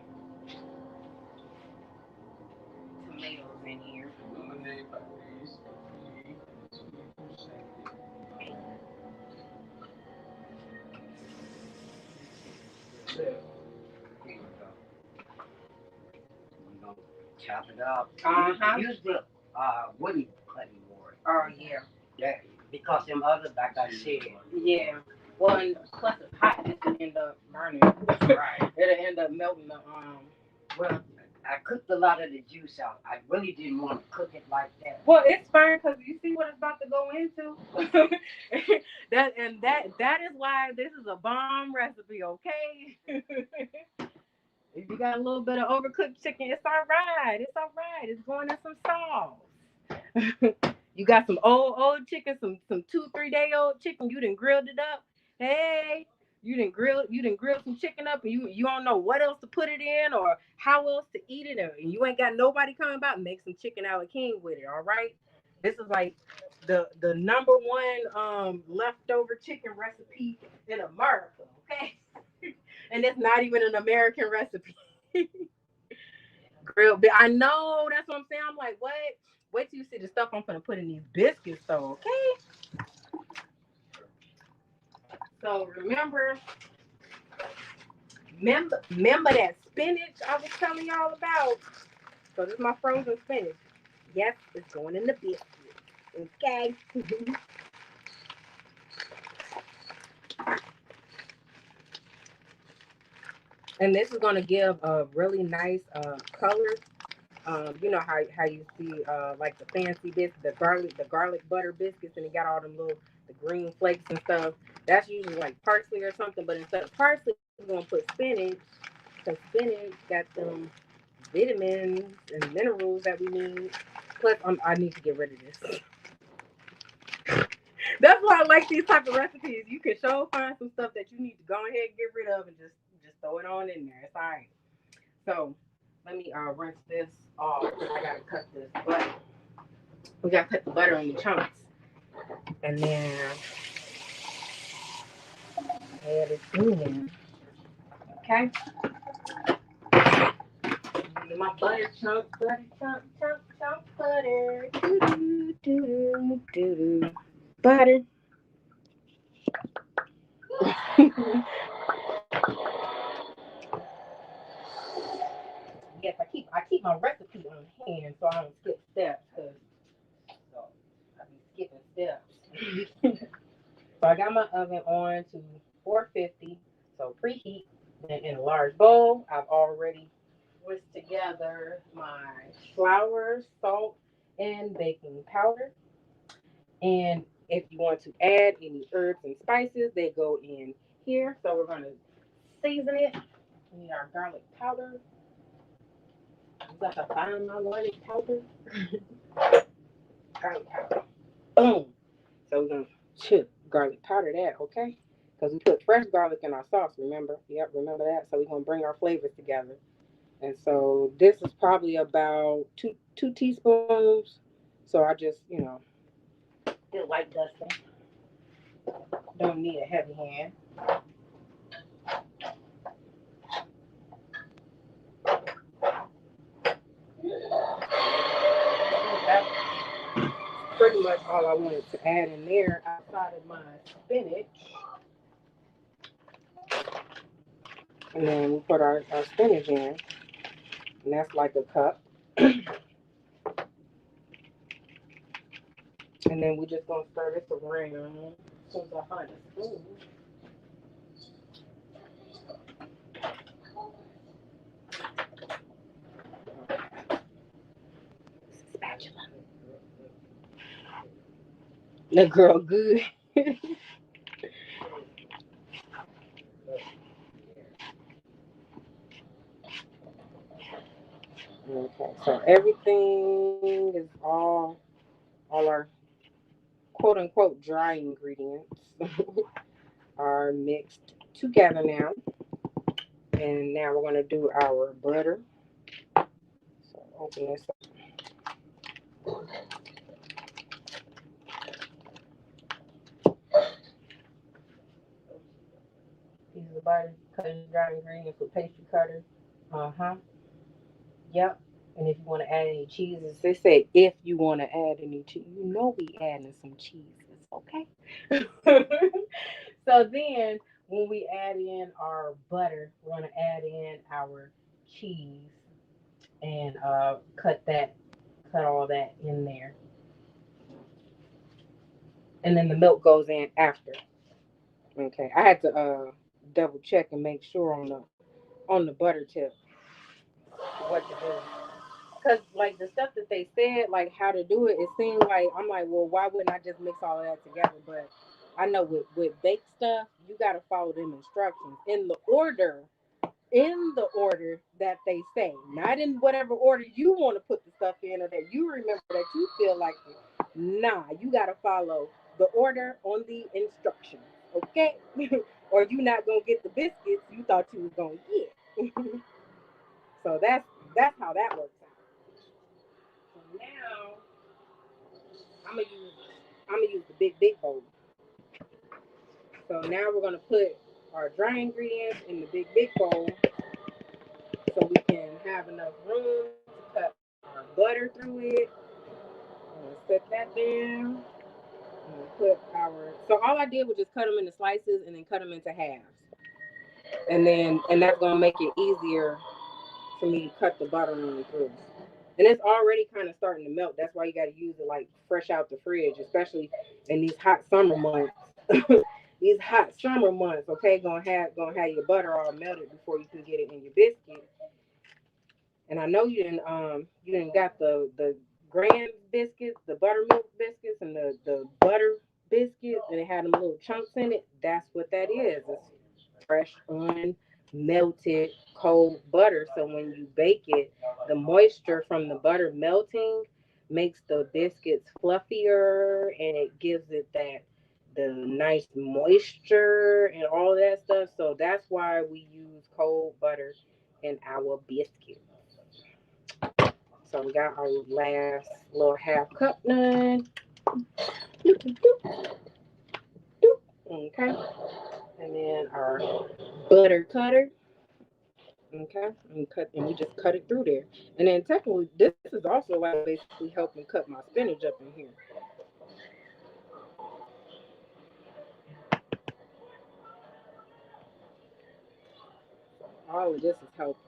tomatoes in here. Chop it up. Use the wooden cutting board. Oh yeah. Yeah, because them others, like I said. Yeah. Well, and plus it's hot, this will end up burning. Right. It'll end up melting the Well, I cooked a lot of the juice out. I really didn't want to cook it like that. Well, it's fine because you see what it's about to go into. that is why this is a bomb recipe, okay? If you got a little bit of overcooked chicken, it's all right. It's all right. It's going in some sauce. You got some old chicken, some 2-3 day old chicken. You done grilled it up. Hey, you didn't grill some chicken up, and you don't know what else to put it in or how else to eat it, and you ain't got nobody coming by. Make some chicken a la king with it. All right. This is like the number one leftover chicken recipe in America. Okay, and it's not even an American recipe. Grilled. I know that's what I'm saying. I'm like, what? Wait till you see the stuff I'm gonna put in these biscuits, though. Okay. So remember that spinach I was telling y'all about. So this is my frozen spinach. Yes, it's going in the biscuit. Okay. And this is gonna give a really nice color. You know how you see like the fancy biscuits, the garlic butter biscuits, and they got all them little the green flakes and stuff. That's usually like parsley or something, but instead of parsley, we're gonna put spinach. Because spinach got them vitamins and minerals that we need. Plus, I need to get rid of this. That's why I like these type of recipes. You can find some stuff that you need to go ahead and get rid of and just throw it on in there. It's all right. So let me rinse this off. I gotta cut this butter. We gotta cut the butter into chunks, and then add it in there. Okay. My butter chunk, butter. Do. Butter. Yes, I keep my recipe on hand so I don't skip steps because so I be skipping steps. So I got my oven on to 450, so preheat. Then in a large bowl, I've already whisked together my flour, salt, and baking powder. And if you want to add any herbs and spices, they go in here. So we're going to season it. We need our garlic powder. You got to find my garlic powder. Garlic powder. Boom. So we're going to garlic powder that, okay? Because we put fresh garlic in our sauce, remember? Yep, remember that? So we're going to bring our flavors together. And so this is probably about two teaspoons. So I just, did light dusting. Don't need a heavy hand. That's pretty much all I wanted to add in there outside of my spinach. And then we put our spinach in. And that's like a cup. And then we're just going to stir this around. Since I find a spoon. Spatula. The girl good. Okay, so everything is all our quote unquote dry ingredients are mixed together now. And now we're going to do our butter. So open this up. Piece of butter, cut your dry ingredients with pastry cutter. Uh-huh. Yep. And if you want to add any cheeses, they say if you want to add any cheese, we adding some cheeses, okay? So then when we add in our butter, we're going to add in our cheese and cut all that in there. And then the milk goes in after. Okay. I had to double check and make sure on the butter tip what to do. Cause like the stuff that they said, like how to do it, it seemed like I'm like, well, why wouldn't I just mix all of that together? But I know with baked stuff, you gotta follow them instructions in the order that they say, not in whatever order you want to put the stuff in or that you remember that you feel like it. Nah, you gotta follow the order on the instructions. okay? Or you not gonna get the biscuits you thought you was gonna get. So that's how that works out. So now I'm gonna use the big bowl. So now we're gonna put our dry ingredients in the big bowl so we can have enough room to cut our butter through it. I'm gonna set that down. I'm gonna put our so all I did was just cut them into slices and then cut them into halves. And that's gonna make it easier for me to cut the butter on through. And it's already kind of starting to melt. That's why you got to use it like fresh out the fridge, especially in these hot summer months. These hot summer months, okay, gonna have your butter all melted before you can get it in your biscuit. And I know you didn't got the graham biscuits, the buttermilk biscuits, and the butter biscuits, and it had them little chunks in it. That's what that is. It's fresh, unmelted, cold butter. So when you bake it, the moisture from the butter melting makes the biscuits fluffier, and it gives it that the nice moisture and all that stuff. So that's why we use cold butter in our biscuits. So we got our last little half cup done. Okay. And then our butter cutter. Okay. And we just cut it through there. And then technically this is also like basically helping cut my spinach up in here. All of this is helping.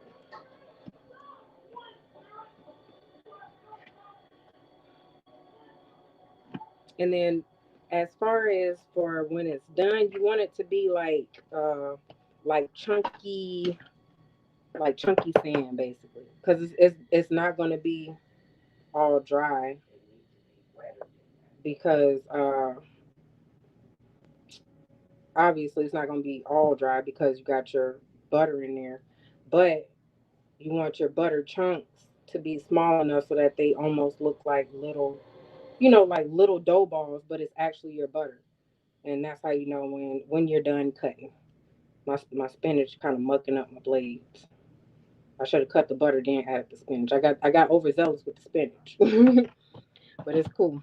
And then as far as for when it's done, you want it to be like chunky sand basically. Because it's not gonna be all dry because obviously it's not going to be all dry because you got your butter in there, but you want your butter chunks to be small enough so that they almost look like little, like little dough balls, but it's actually your butter. And that's how you know when you're done cutting. My spinach kind of mucking up my blades. I should have cut the butter then added the spinach. I got overzealous with the spinach, but it's cool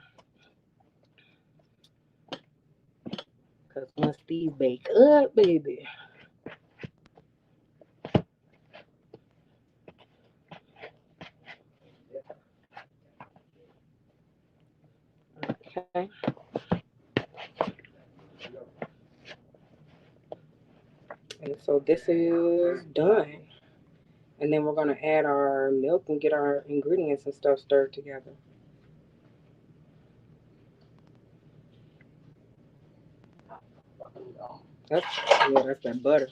because once these bake up, baby. Okay. And so this is done. And then we're going to add our milk and get our ingredients and stuff stirred together. That's, yeah, that's that butter.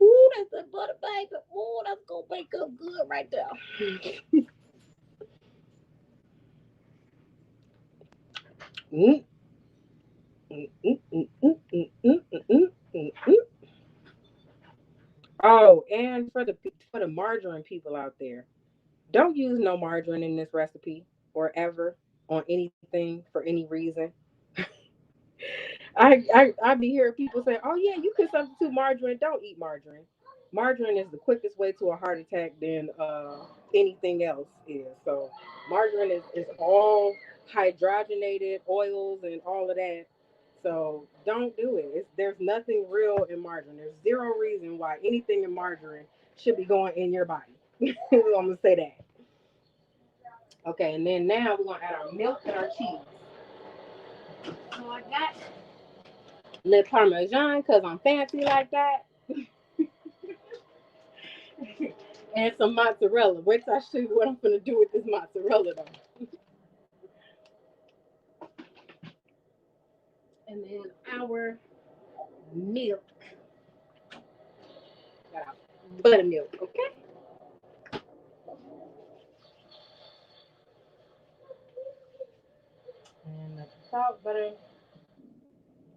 Ooh, that's that butter, baby. Ooh, that's going to bake up good right there. Mm, mm, mm, mm, mm, mm, mm, mm, mm, mm. Oh, and for the margarine people out there, don't use no margarine in this recipe or ever on anything for any reason. I be hearing people say, "Oh yeah, you can substitute margarine. Don't eat margarine. Margarine is the quickest way to a heart attack than anything else is. So margarine is all hydrogenated oils and all of that. So don't do it. There's nothing real in margarine. There's zero reason why anything in margarine should be going in your body. I'm gonna say that. Okay, and then now we're gonna add our milk and our cheese. So I got Le Parmesan because I'm fancy like that. And some mozzarella. Wait till I show you what I'm gonna do with this mozzarella though. And then our milk. Got our buttermilk, okay? And the salt butter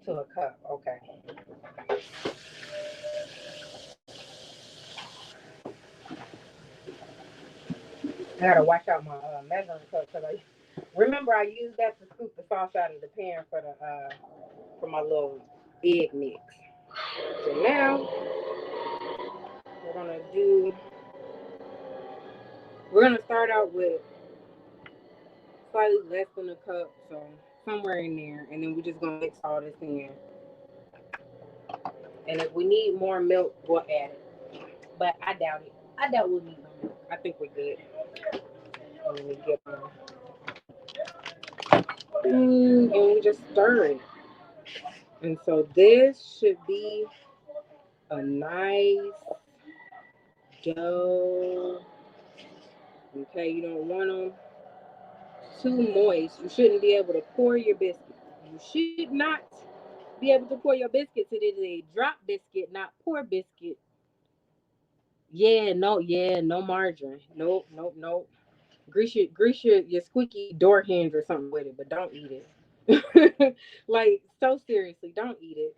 to a cup, okay. I gotta watch out my measuring cup because I remember I used that to scoop the sauce out of the pan for my little egg mix. So now we're gonna start out with slightly less than a cup, so somewhere in there, and then we're just gonna mix all this in. And if we need more milk, we'll add it. But I doubt it. I doubt we'll need no milk. I think we're good. Let me get and we just stir it. And so this should be a nice dough. Okay, you don't want them too moist. You shouldn't be able to pour your biscuits. You should not be able to pour your biscuits. It is a drop biscuit, not pour biscuit. No margarine. Nope. Grease your squeaky door hinge or something with it, but don't eat it. Like, so seriously, don't eat it.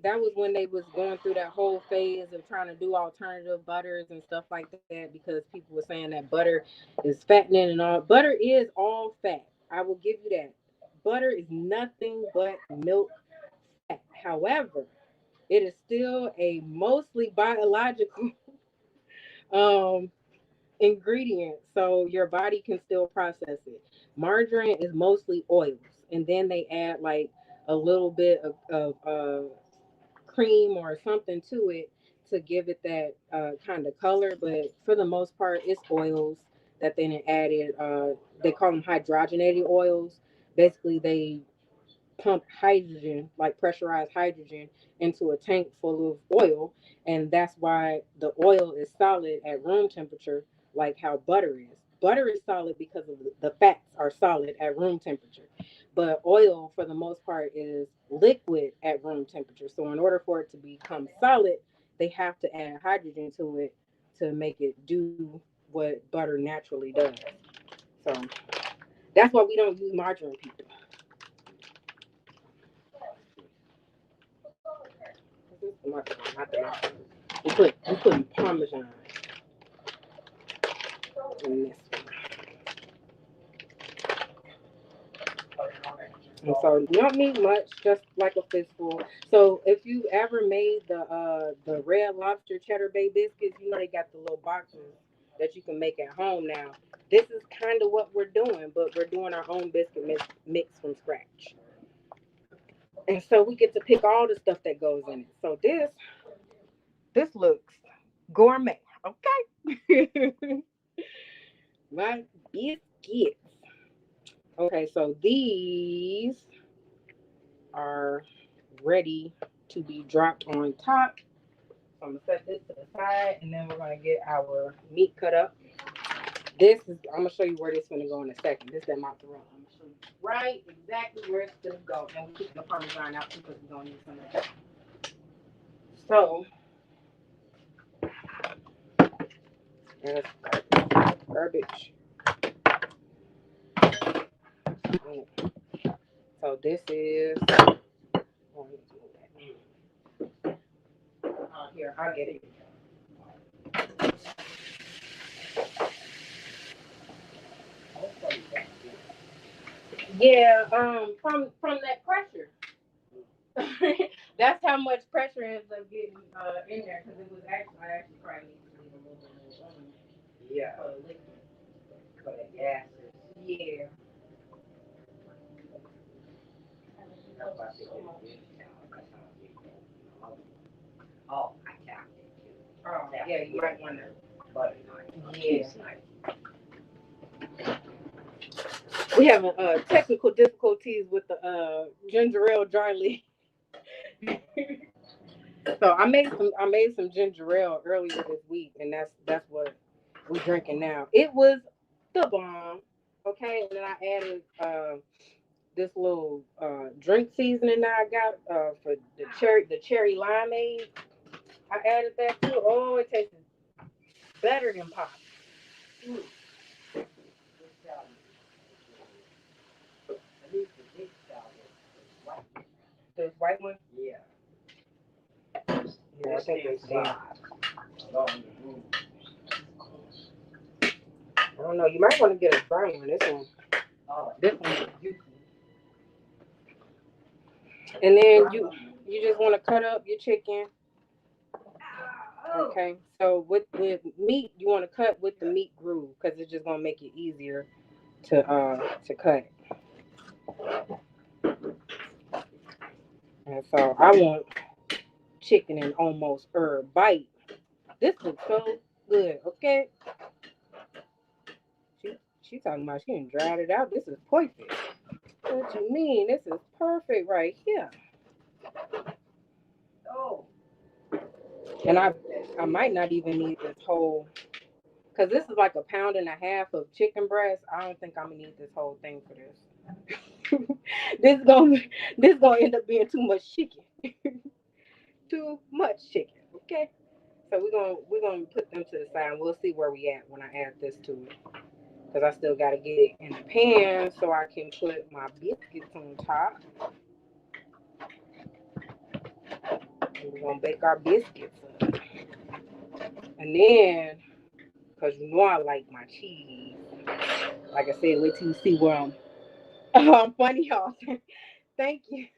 That was when they was going through that whole phase of trying to do alternative butters and stuff like that, because people were saying that butter is fattening and all. Butter is all fat. I will give you that. Butter is nothing but milk fat. However, it is still a mostly biological um ingredient, so your body can still process it. Margarine is mostly oils, and then they add like a little bit of cream or something to it to give it that kind of color. But for the most part, it's oils that then added. They call them hydrogenated oils. Basically, they pump hydrogen, like pressurized hydrogen, into a tank full of oil. And that's why the oil is solid at room temperature, like how butter is. Butter is solid because of the fats are solid at room temperature. But oil, for the most part, is liquid at room temperature. So in order for it to become solid, they have to add hydrogen to it to make it do what butter naturally does. So that's why we don't use margarine, people. We put Parmesan in this. And so you don't need much, just like a fistful. So if you ever made the Red Lobster Cheddar Bay biscuits, you know they got the little boxes that you can make at home now. This is kind of what we're doing, but we're doing our own biscuit mix from scratch. And so we get to pick all the stuff that goes in it. So this looks gourmet, okay? My biscuits. Okay, so these are ready to be dropped on top. So I'm gonna set this to the side, and then we're gonna get our meat cut up. I'm gonna show you where this is gonna go in a second. This is that mozzarella. I'm gonna show you right exactly where it's gonna go. And we're keeping the Parmesan out because we're gonna use some of that. So there's garbage. So this is. Here, I'll get it. Yeah, from that pressure. That's how much pressure ends up getting in there, because it was I actually probably need to leave a little bit more on. Yeah. For the liquid. For the gases. Yeah. Oh, I tapped it too. Oh, yeah, you might want to. Yeah. We having technical difficulties with the ginger ale dry leaf. So I made some ginger ale earlier this week, and that's what we're drinking now. It was the bomb. Okay, and then I added this little drink seasoning that I got for the cherry limeade. I added that too. Oh, it tastes better than pop. Mm. This white one? Yeah. Yeah, I think it's damn. I don't know. You might want to get a dry one. This one is juicy. And then you just want to cut up your chicken. Okay. So with meat, you want to cut with the meat groove because it's just gonna make it easier to cut. And so I want chicken and almost herb bite. This looks so good. Okay. She talking about she done dried it out. This is perfect. What you mean? This is perfect right here. Oh. And I might not even need this whole, because this is like a pound and a half of chicken breast. I don't think I'm gonna need this whole thing for this. this gonna end up being too much chicken. Too much chicken. Okay. So we're gonna put them to the side. And we'll see where we at when I add this to it. Because I still gotta get it in the pan so I can put my biscuits on top. And we're gonna bake our biscuits up. And then, because you know I like my cheese. Like I said, wait till you see where I'm funny, y'all. Thank you.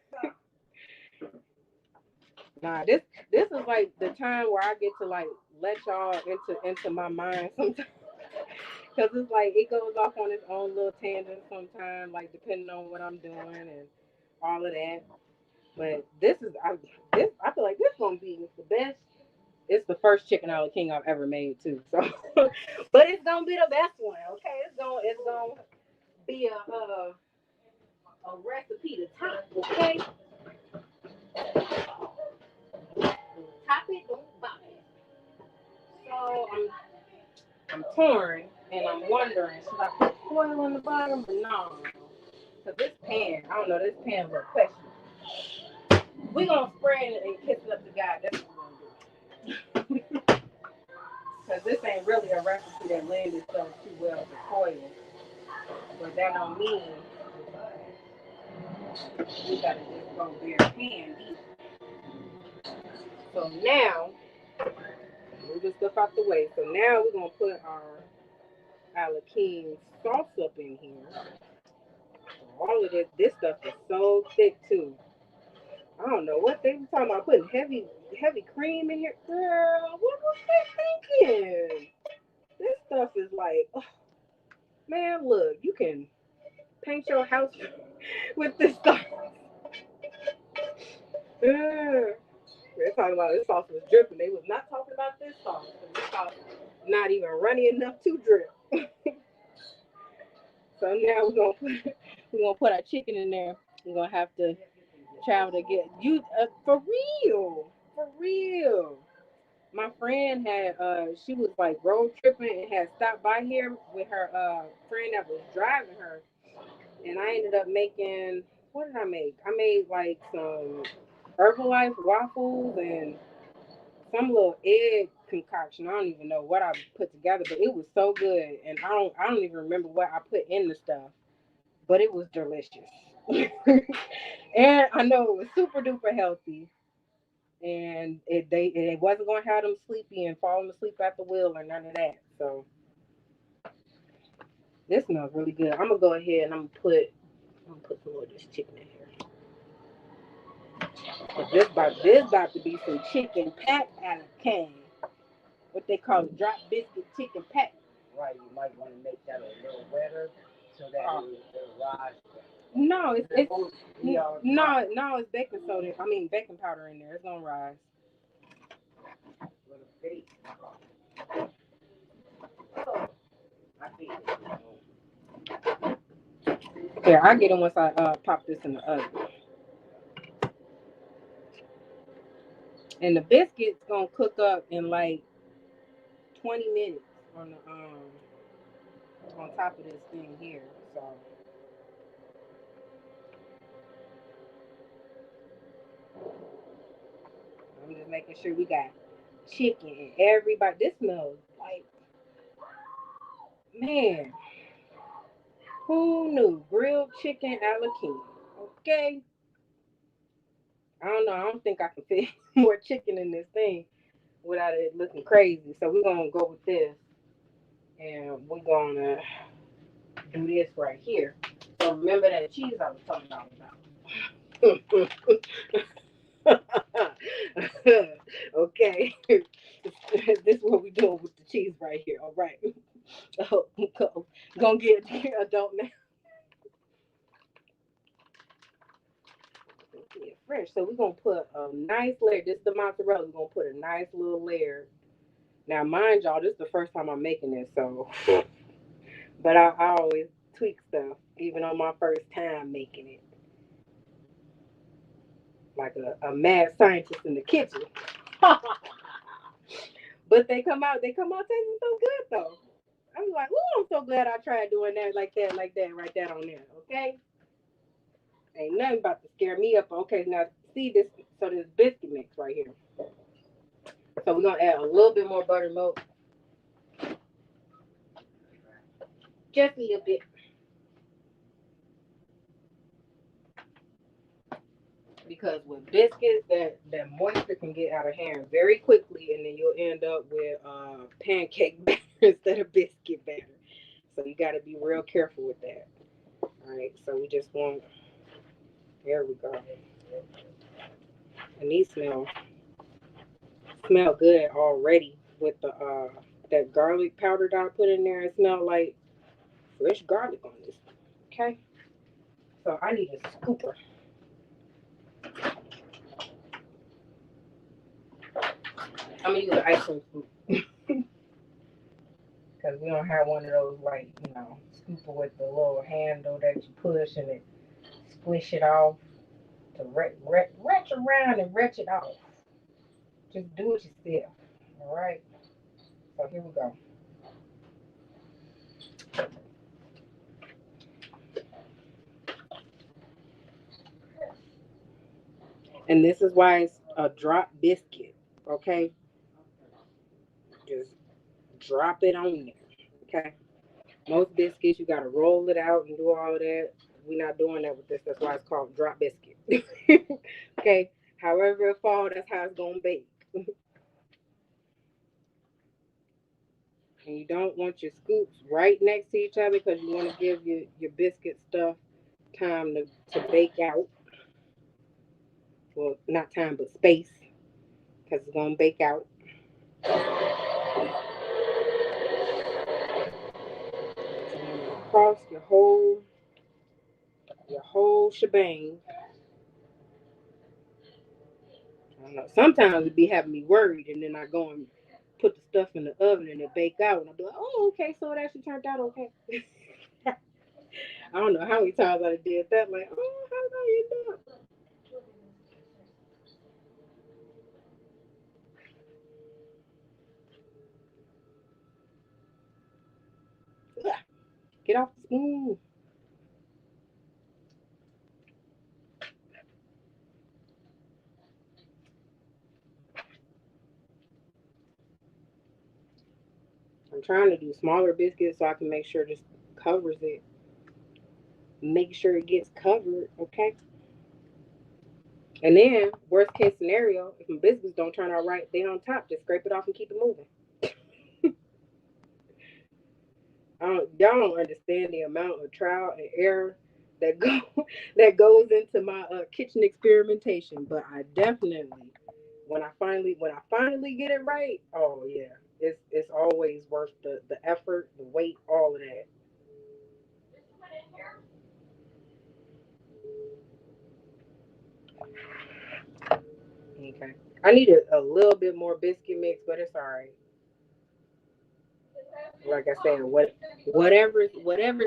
Nah, this is like the time where I get to like let y'all into my mind sometimes. Because it's like it goes off on its own little tangent sometimes, like depending on what I'm doing and all of that. But I feel like this is gonna be the best. It's the first chicken a la king I've ever made too. So, but it's gonna be the best one. Okay, it's gonna be a recipe to top. Okay, top it, don't bottom it. So I'm torn and I'm wondering should I put foil on the bottom or no? Cause this pan, I don't know, this pan look questionable. We gonna spread it and kiss it up to God. That's what we're gonna do. Cause this ain't really a recipe that lends itself too well to foil. But that don't mean we gotta just go bare pan deep. So now, move this stuff out the way. So now we're gonna put our a la king sauce up in here. All of this stuff is so thick too. I don't know what they were talking about putting heavy cream in here. Girl, what was they thinking? This stuff is like, oh, man, look, you can paint your house with this stuff. They're talking about this sauce was dripping. They was not talking about this sauce. This sauce not even runny enough to drip. So now we're gonna put our chicken in there. We're gonna have to travel to get you for real. My friend had she was like road tripping and had stopped by here with her friend that was driving her, and I ended up making, what did I make? I made like some Herbalife waffles and some little egg concoction. I don't even know what I put together, but it was so good, and I don't even remember what I put in the stuff, but it was delicious. And I know it was super duper healthy, and it wasn't gonna have them sleepy and falling asleep at the wheel or none of that. So this smells really good. I'm gonna go ahead and I'm gonna put some more of this chicken in here. This about to be some chicken pat a la can. What they call it, drop biscuit chicken pat. Right, you might want to make that a little wetter so that it'll rise. No, no, it's baking soda. I mean baking powder in there. It's gonna rise. Here, I get it once I pop this in the oven. And the biscuits gonna cook up in like 20 minutes on top of this thing here. So I'm just making sure we got chicken and everybody. This smells like, man, who knew? Grilled chicken a la king. Okay. I don't know. I don't think I can fit more chicken in this thing without it looking crazy. So we're gonna go with this, and we're gonna do this right here. So remember that cheese I was talking about. Okay. This is what we doing with the cheese right here. All right. Oh, gonna get adult now. Yeah, fresh. So we're gonna put a nice layer. This is the mozzarella. We're gonna put a nice little layer. Now, mind y'all, this is the first time I'm making this, so but I always tweak stuff, even on my first time making it. Like a mad scientist in the kitchen. But they come out tasting so good though. I'm like, ooh, I'm so glad I tried doing that, write that on there, okay? Ain't nothing about to scare me up. Okay, now see this, so this biscuit mix right here. So we're gonna add a little bit more buttermilk, just a little bit, because with biscuits, that moisture can get out of hand very quickly, and then you'll end up with pancake batter instead of biscuit batter. So you got to be real careful with that. All right, so we just want, there we go. And these smell good already with the that garlic powder that I put in there. It smells like fresh garlic on this. Okay, so I need a scooper. I'm gonna use an ice cream scoop because we don't have one of those, like, scooper with the little handle that you push and it squish it off to retch around and retch it off. Just do it yourself. All right. So here we go. And this is why it's a drop biscuit. Okay, just drop it on there. Okay. Most biscuits, you got to roll it out and do all of that. We're not doing that with this. That's why it's called drop biscuit. Okay. However it falls, that's how it's going to bake. And you don't want your scoops right next to each other because you want to give your biscuit stuff time to bake out. Well, not time, but space, because it's going to bake out. So you want to cross your whole shebang. I don't know. Sometimes it be having me worried, and then I go and put the stuff in the oven and it bake out, and I be like, "Oh, okay, so it actually turned out okay." I don't know how many times I did that. Like, oh, how did I end up? Ugh, get off the spoon. I'm trying to do smaller biscuits so I can make sure this covers it. Make sure it gets covered, okay? And then, worst case scenario, if my biscuits don't turn out right, they on top. Just scrape it off and keep it moving. Y'all don't understand the amount of trial and error that go that goes into my kitchen experimentation. But I definitely, when I finally get it right, oh yeah, it's always worth the effort, the wait, all of that. Okay, I need a little bit more biscuit mix, but it's all right. Like I said, whatever's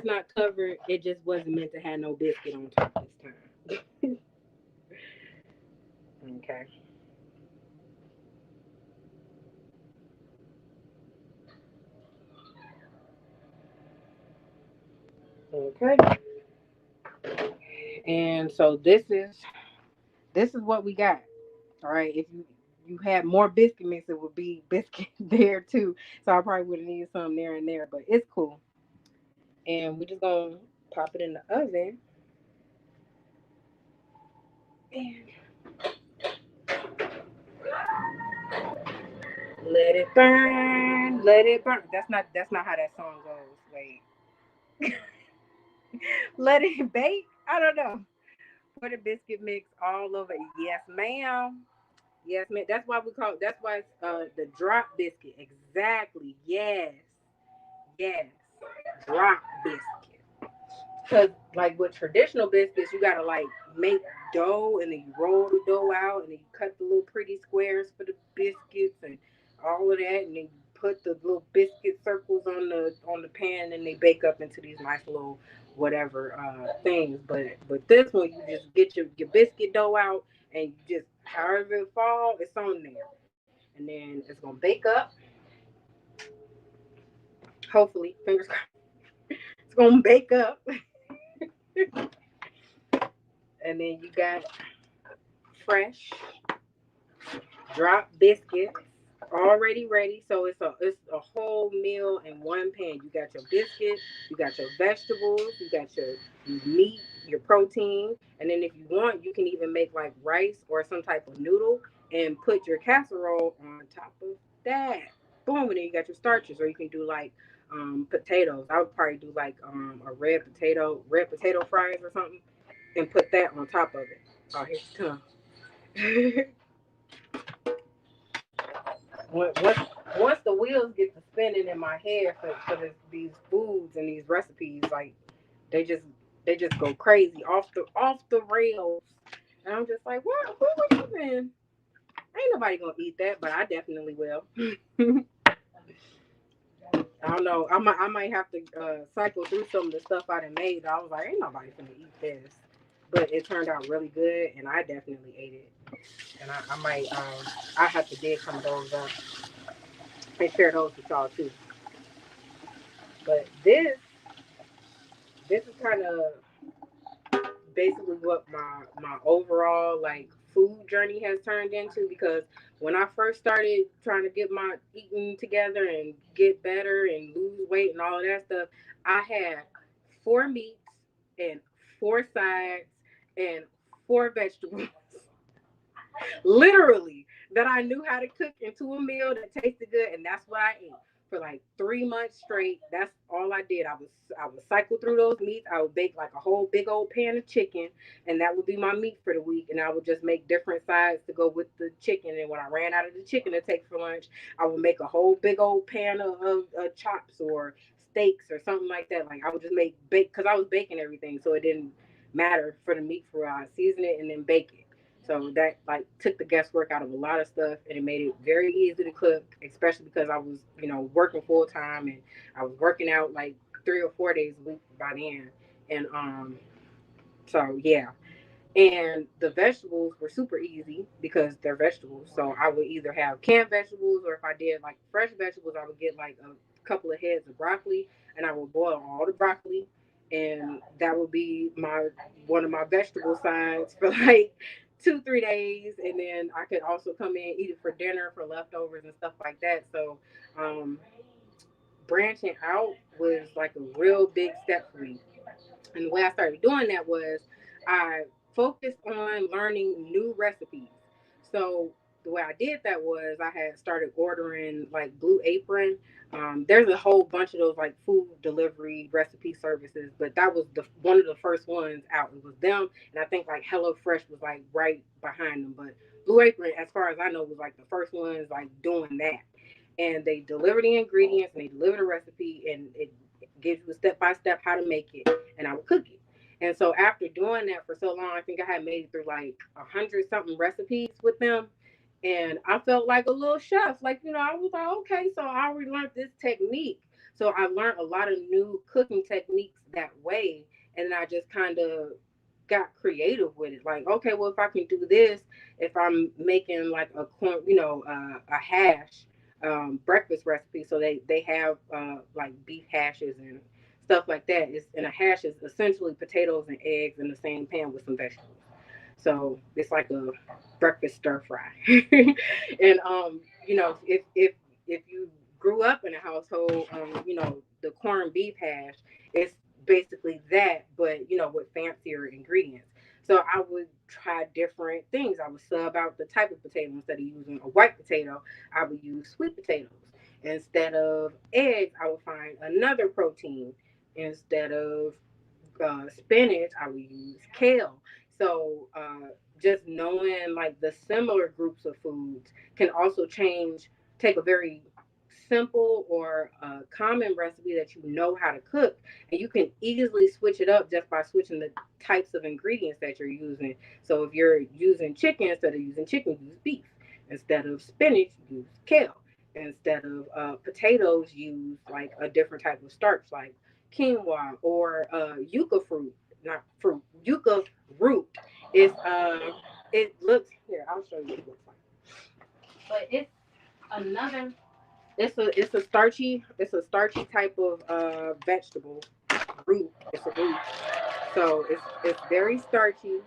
not covered, it just wasn't meant to have no biscuit on top this time. Okay. Okay. And so this is what we got. All right. If you had more biscuit mix, it would be biscuit there too. So I probably would have needed some there and there, but it's cool. And we're just gonna pop it in the oven and let it burn. Let it burn. That's not how that song goes. Wait. Let it bake. I don't know. Put a biscuit mix all over. Yes, ma'am. Yes, ma'am. That's why we call. That's why it's the drop biscuit. Exactly. Yes. Yes. Drop biscuit. Cause like with traditional biscuits, you gotta like make dough and then you roll the dough out and then you cut the little pretty squares for the biscuits and all of that, and then you put the little biscuit circles on the pan and they bake up into these nice little whatever things. But this one you just get your biscuit dough out and you just however it fall, it's on there, and then it's gonna bake up. Hopefully, fingers crossed, it's gonna bake up, and then you got fresh drop biscuits already ready. So it's a whole meal in one pan. You got your biscuit, you got your vegetables, you got your meat, your protein, and then if you want, you can even make like rice or some type of noodle and put your casserole on top of that. Boom, and then you got your starches, or you can do like potatoes. I would probably do like a red potato fries or something, and put that on top of it. Oh, here's the tongue. once once the wheels get to spinning in my head for these foods and these recipes, like they just they just go crazy off the rails, and I'm just like, what? Who would even? Ain't nobody gonna eat that, but I definitely will. I don't know. I might have to cycle through some of the stuff I done made. I was like, ain't nobody gonna eat this, but it turned out really good, and I definitely ate it. And I might I have to dig some of those up and share those with y'all too. But this is kind of basically what my overall like food journey has turned into, because when I first started trying to get my eating together and get better and lose weight and all of that stuff, I had four meats and four sides and four vegetables literally, that I knew how to cook into a meal that tasted good, and that's what I ate for like 3 months straight. That's all I did. I would cycle through those meats. I would bake like a whole big old pan of chicken, and that would be my meat for the week. And I would just make different sides to go with the chicken. And when I ran out of the chicken to take for lunch, I would make a whole big old pan of chops or steaks or something like that. Like I would just make bake because I was baking everything, so it didn't matter for the meat for season it and then bake it. So that like took the guesswork out of a lot of stuff, and it made it very easy to cook, especially because I was, working full time, and I was working out like 3 or 4 days a week by the end. And so yeah. And the vegetables were super easy because they're vegetables. So I would either have canned vegetables, or if I did like fresh vegetables, I would get like a couple of heads of broccoli, and I would boil all the broccoli, and that would be my one of my vegetable sides for like 2 3 days, and then I could also come in eat it for dinner for leftovers and stuff like that. So um, branching out was like a real big step for me. And the way I started doing that was I focused on learning new recipes. So the way I did that was I had started ordering like Blue Apron. There's a whole bunch of those like food delivery recipe services, but that was the one of the first ones out. It was them, and I think like HelloFresh was like right behind them. But Blue Apron, as far as I know, was like the first ones like doing that. And they deliver the ingredients and they deliver the recipe, and it gives you a step by step how to make it, and I would cook it. And so after doing that for so long, I think I had made it through like 100 something recipes with them. And I felt like a little chef. Like, I was like, okay, so I already learned this technique. So I learned a lot of new cooking techniques that way. And then I just kind of got creative with it. Like, okay, well, if I can do this, if I'm making like a corn, a hash breakfast recipe, so they have like beef hashes and stuff like that. And a hash is essentially potatoes and eggs in the same pan with some vegetables. So it's like a breakfast stir fry. And if you grew up in a household, the corned beef hash, it's basically that, but with fancier ingredients. So I would try different things. I would sub out the type of potato. Instead of using a white potato, I would use sweet potatoes. Instead of eggs, I would find another protein. Instead of spinach, I would use kale. So just knowing like the similar groups of foods can also take a very simple or common recipe that you know how to cook, and you can easily switch it up just by switching the types of ingredients that you're using. So if you're using chicken, instead of using chicken, use beef. Instead of spinach, use kale. Instead of potatoes, use like a different type of starch, like quinoa or yucca fruit, not fruit, yucca root. Is it looks here. I'll show you what it looks like. But another. It's a starchy type of vegetable root. It's a root, so it's very starchy.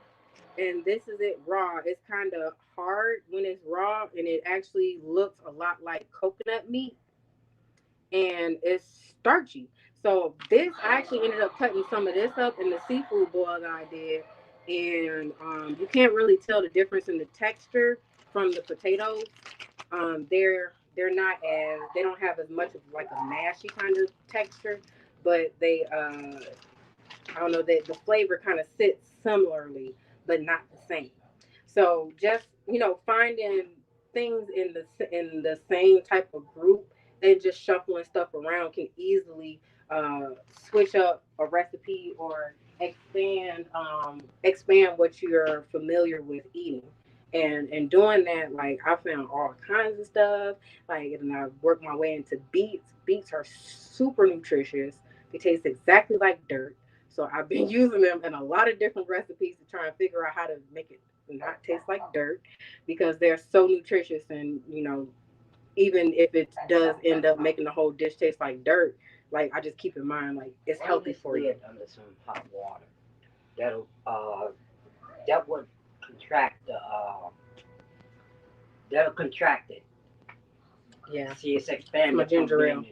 And this is it raw. It's kind of hard when it's raw, and it actually looks a lot like coconut meat, and it's starchy. So this, I actually ended up cutting some of this up in the seafood boil that I did, and you can't really tell the difference in the texture from the potatoes. They're not as they don't have as much of like a mashy kind of texture, but they I don't know that the flavor kind of sits similarly, but not the same. So just finding things in the same type of group and just shuffling stuff around can easily switch up a recipe or expand what you're familiar with eating. And doing that, like I found all kinds of stuff. Like, and I worked my way into beets. Beets are super nutritious. They taste exactly like dirt. So I've been using them in a lot of different recipes to try and figure out how to make it not taste like dirt, because they're so nutritious. And even if it does end up making the whole dish taste like dirt, like I just keep in mind like it's healthy for you. Under some hot water. That'll that would contract the that'll contract it. Yeah. See, it's expanded. My ginger ale.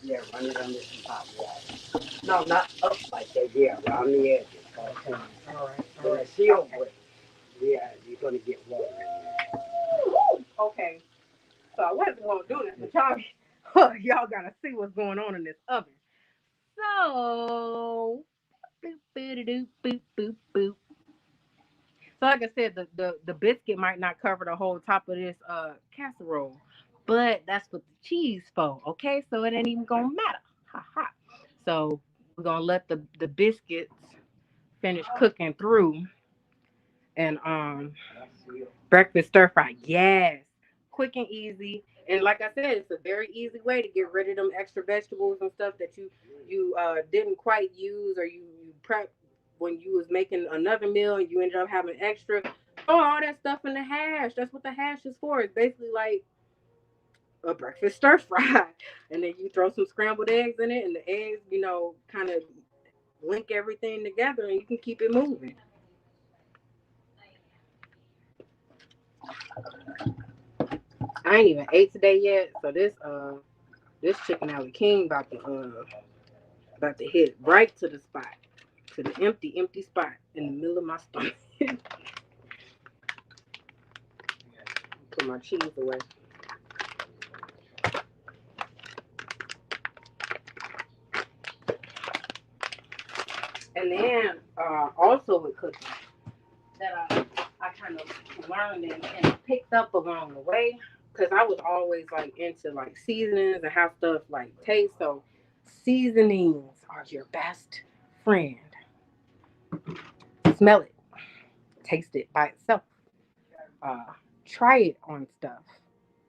Yeah, run it under some hot water. No, not up like that. Yeah, around the edges. Okay. All right. So the seal with, yeah, you're gonna get water in there. Okay. So I wasn't gonna do this, but y'all gotta see what's going on in this oven. So boop, boop, boop, boop, boop, boop. So like I said, the biscuit might not cover the whole top of this casserole, but that's what the cheese for. Okay, so it ain't even gonna matter. Ha ha. So we're gonna let the biscuits finish cooking through, and breakfast stir fry. Yes, quick and easy. And like I said, it's a very easy way to get rid of them extra vegetables and stuff that you didn't quite use, or you prep when you was making another meal and you ended up having extra. Throw all that stuff in the hash. That's what the hash is for. It's basically like a breakfast stir fry, and then you throw some scrambled eggs in it, and the eggs, kind of link everything together, and you can keep it moving. I ain't even ate today yet, so this chicken alley king about to hit right to the spot, to the empty spot in the middle of my stomach. Put my cheese away. And then also with cooking that I kind of learned and picked up along the way, because I was always like into like seasonings and how stuff like tastes. So seasonings are your best friend. Smell it, taste it by itself. Uh, Try it on stuff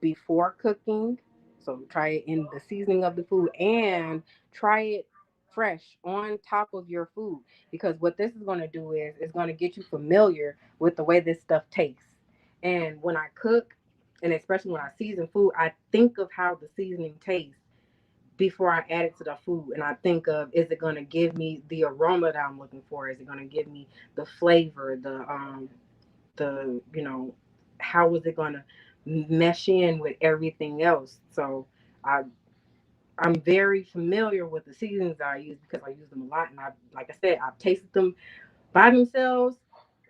before cooking. So try it in the seasoning of the food, and try it fresh on top of your food, because what this is going to do is it's going to get you familiar with the way this stuff tastes. And when I cook, and especially when I season food, I think of how the seasoning tastes before I add it to the food. And I think of, is it going to give me the aroma that I'm looking for? Is it going to give me the flavor, the how is it going to mesh in with everything else? So I I'm very familiar with the seasonings that I use, because I use them a lot. And I, like I said, I've tasted them by themselves.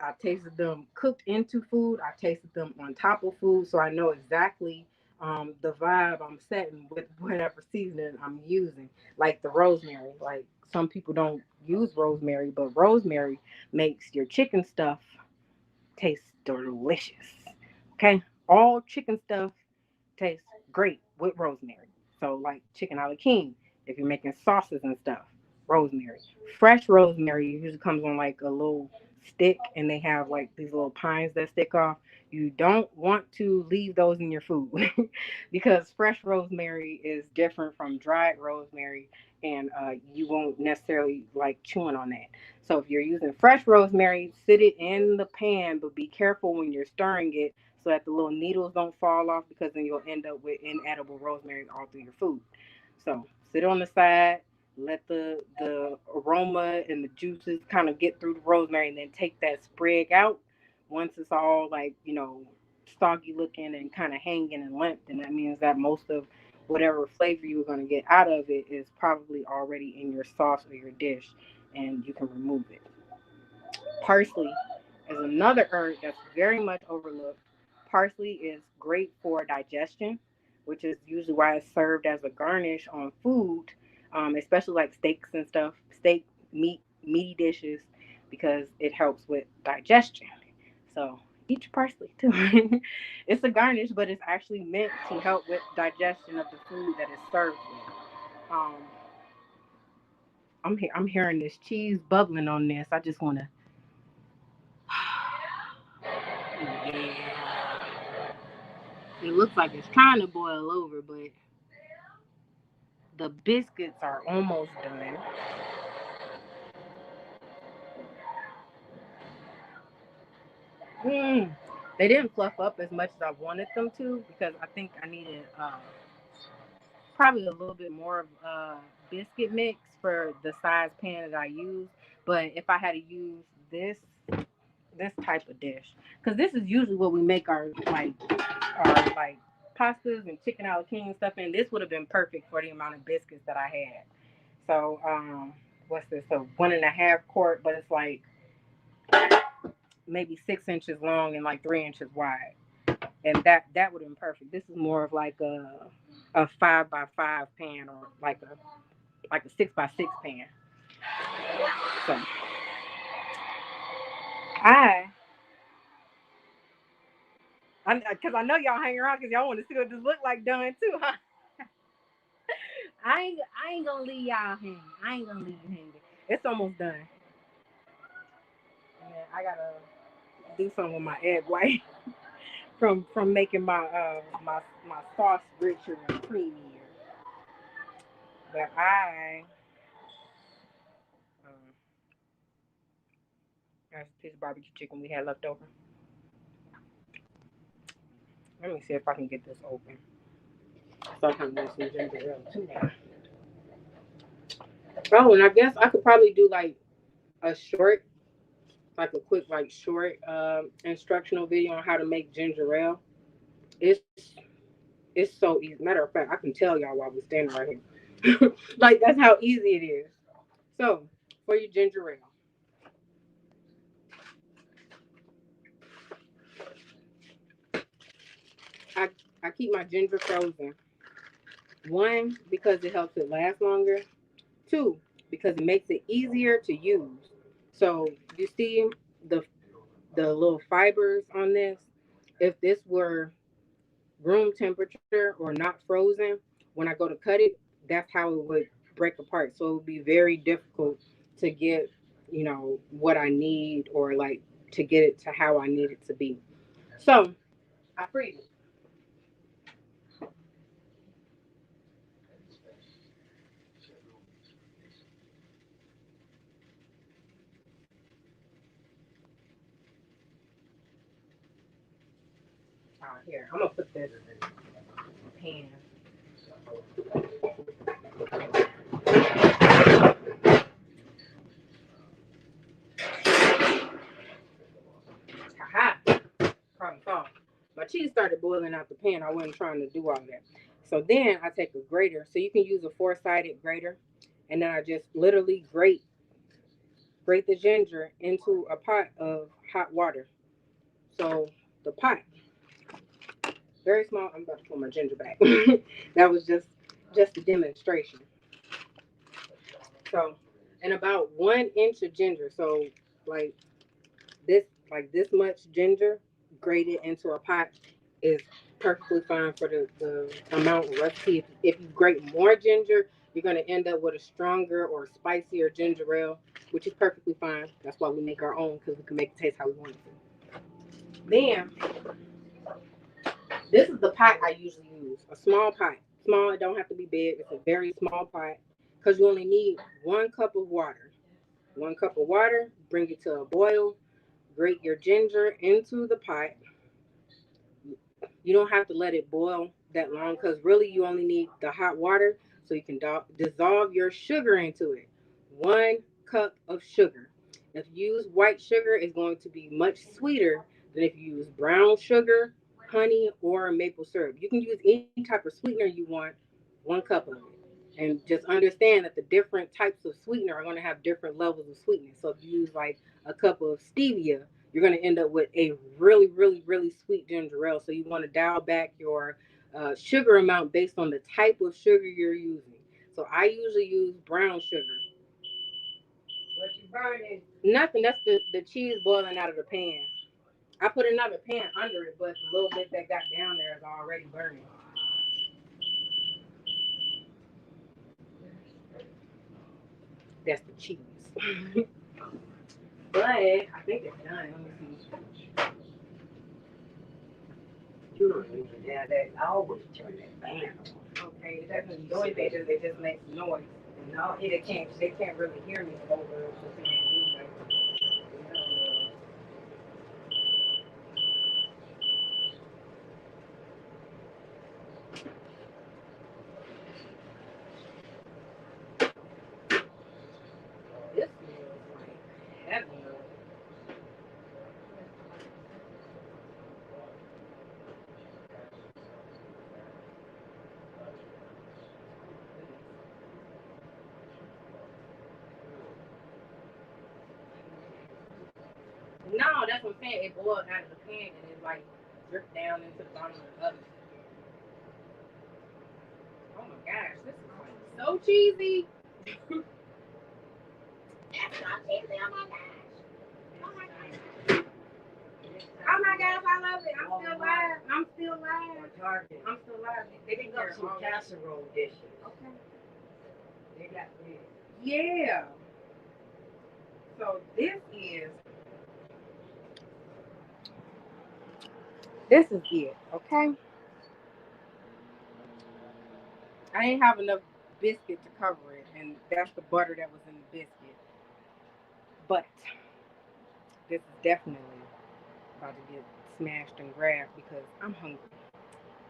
I've tasted them cooked into food. I've tasted them on top of food. So I know exactly the vibe I'm setting with whatever seasoning I'm using. Like the rosemary. Like some people don't use rosemary, but rosemary makes your chicken stuff taste delicious. Okay, all chicken stuff tastes great with rosemary. So like chicken a la king, if you're making sauces and stuff, rosemary. Fresh rosemary usually comes on like a little stick, and they have like these little pines that stick off. You don't want to leave those in your food because fresh rosemary is different from dried rosemary, and you won't necessarily like chewing on that. So if you're using fresh rosemary, sit it in the pan, but be careful when you're stirring it so that the little needles don't fall off, because then you'll end up with inedible rosemary all through your food. So sit on the side, let the aroma and the juices kind of get through the rosemary, and then take that sprig out. Once it's all like, soggy looking and kind of hanging and limp, then that means that most of whatever flavor you were going to get out of it is probably already in your sauce or your dish, and you can remove it. Parsley is another herb that's very much overlooked. Parsley is great for digestion, which is usually why it's served as a garnish on food, especially like steaks and stuff, steak, meaty dishes, because it helps with digestion. So eat your parsley too. It's a garnish, but it's actually meant to help with digestion of the food that it's served with. Um, I'm hearing this cheese bubbling on this. I just want to. Yeah. It looks like it's trying to boil over, but the biscuits are almost done. Mm. They didn't fluff up as much as I wanted them to, because I think I needed probably a little bit more of biscuit mix for the size pan that I use. But if I had to use this type of dish, because this is usually what we make our pastas and chicken a la king and stuff in. This would have been perfect for the amount of biscuits that I had. So what's this? So 1.5 quart, but it's like maybe 6 inches long and like 3 inches wide, and that would have been perfect. This is more of like a 5x5 pan, or like a 6x6 pan. So I because I know y'all hang around because y'all want to see what this look like done too, huh? I ain't gonna leave y'all hanging. I ain't gonna leave you hanging. It's almost done. And then I gotta do something with my egg white from making my sauce richer and creamier. But that's a piece of barbecue chicken we had left over. Let me see if I can get this open. Sometimes I some ginger ale too now. Oh, and I guess I could probably do like a short, like a quick, like short instructional video on how to make ginger ale. It's it's so easy. Matter of fact, I can tell y'all while we're standing right here. Like that's how easy it is. So for your ginger ale, I I keep my ginger frozen. One, because it helps it last longer. Two, because it makes it easier to use. So you see the the little fibers on this. If this were room temperature or not frozen, when I go to cut it, that's how it would break apart. So it would be very difficult to get, what I need, or like to get it to how I need it to be. So I freeze it. Here, I'm gonna put this in the pan. Aha! Problem solved. My cheese started boiling out the pan. I wasn't trying to do all that. So then I take a grater. So you can use a four-sided grater, and then I just literally grate the ginger into a pot of hot water. So the pot, very small. I'm about to put my ginger back. That was just a demonstration. So and about 1 inch of ginger. So like this much ginger grated into a pot is perfectly fine for the amount of recipe. If you grate more ginger, you're going to end up with a stronger or spicier ginger ale, which is perfectly fine. That's why we make our own, because we can make it taste how we want it to. Then, this is the pot I usually use. A small pot. Small, it don't have to be big. It's a very small pot, because you only need 1 cup of water. 1 cup of water, bring it to a boil, grate your ginger into the pot. You don't have to let it boil that long, because really you only need the hot water so you can dissolve your sugar into it. 1 cup of sugar. If you use white sugar, it's going to be much sweeter than if you use brown sugar, honey, or maple syrup. You can use any type of sweetener you want, 1 cup of it. And just understand that the different types of sweetener are going to have different levels of sweetness. So if you use like a cup of stevia, you're going to end up with a really, really, really sweet ginger ale. So you want to dial back your sugar amount based on the type of sugar you're using. So I usually use brown sugar. What you burning? Nothing. That's the cheese boiling out of the pan. I put another pan under it, but the little bit that got down there is already burning. That's the cheese. But I think it's done. Let me see. You don't even have that. I always turn that fan on. Okay, it doesn't do anything. It just makes noise. No, They can't really hear me over the fan anyway. This smells like heaven. No, that's what I'm saying. It boiled out of the pan and it like dripped down into the bottom of the oven. Oh my gosh, this is like so cheesy. That's not cheesy. Oh my gosh. Oh my gosh. Oh my gosh, I love it. I'm still live. I'm still live. I'm still live. They Pick up some casserole dishes. Okay. They got this. Yeah. So this is it, okay? I didn't have enough biscuit to cover it, and that's the butter that was in the biscuit. But this is definitely about to get smashed and grabbed because I'm hungry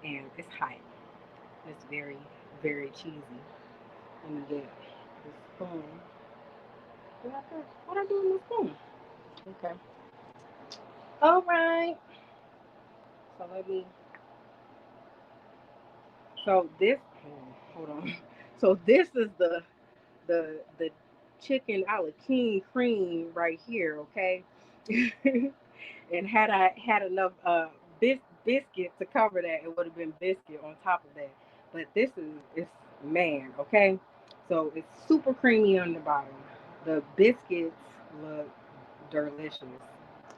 and it's hot. It's very, very cheesy. Let me get the spoon. What I do with the spoon? Okay. All right. So let me. So this. Hold on. So this is the chicken a la king cream right here. Okay. And had I had enough biscuit to cover that, it would have been biscuit on top of that. But this is it's man, okay? So it's super creamy on the bottom. The biscuits look delicious.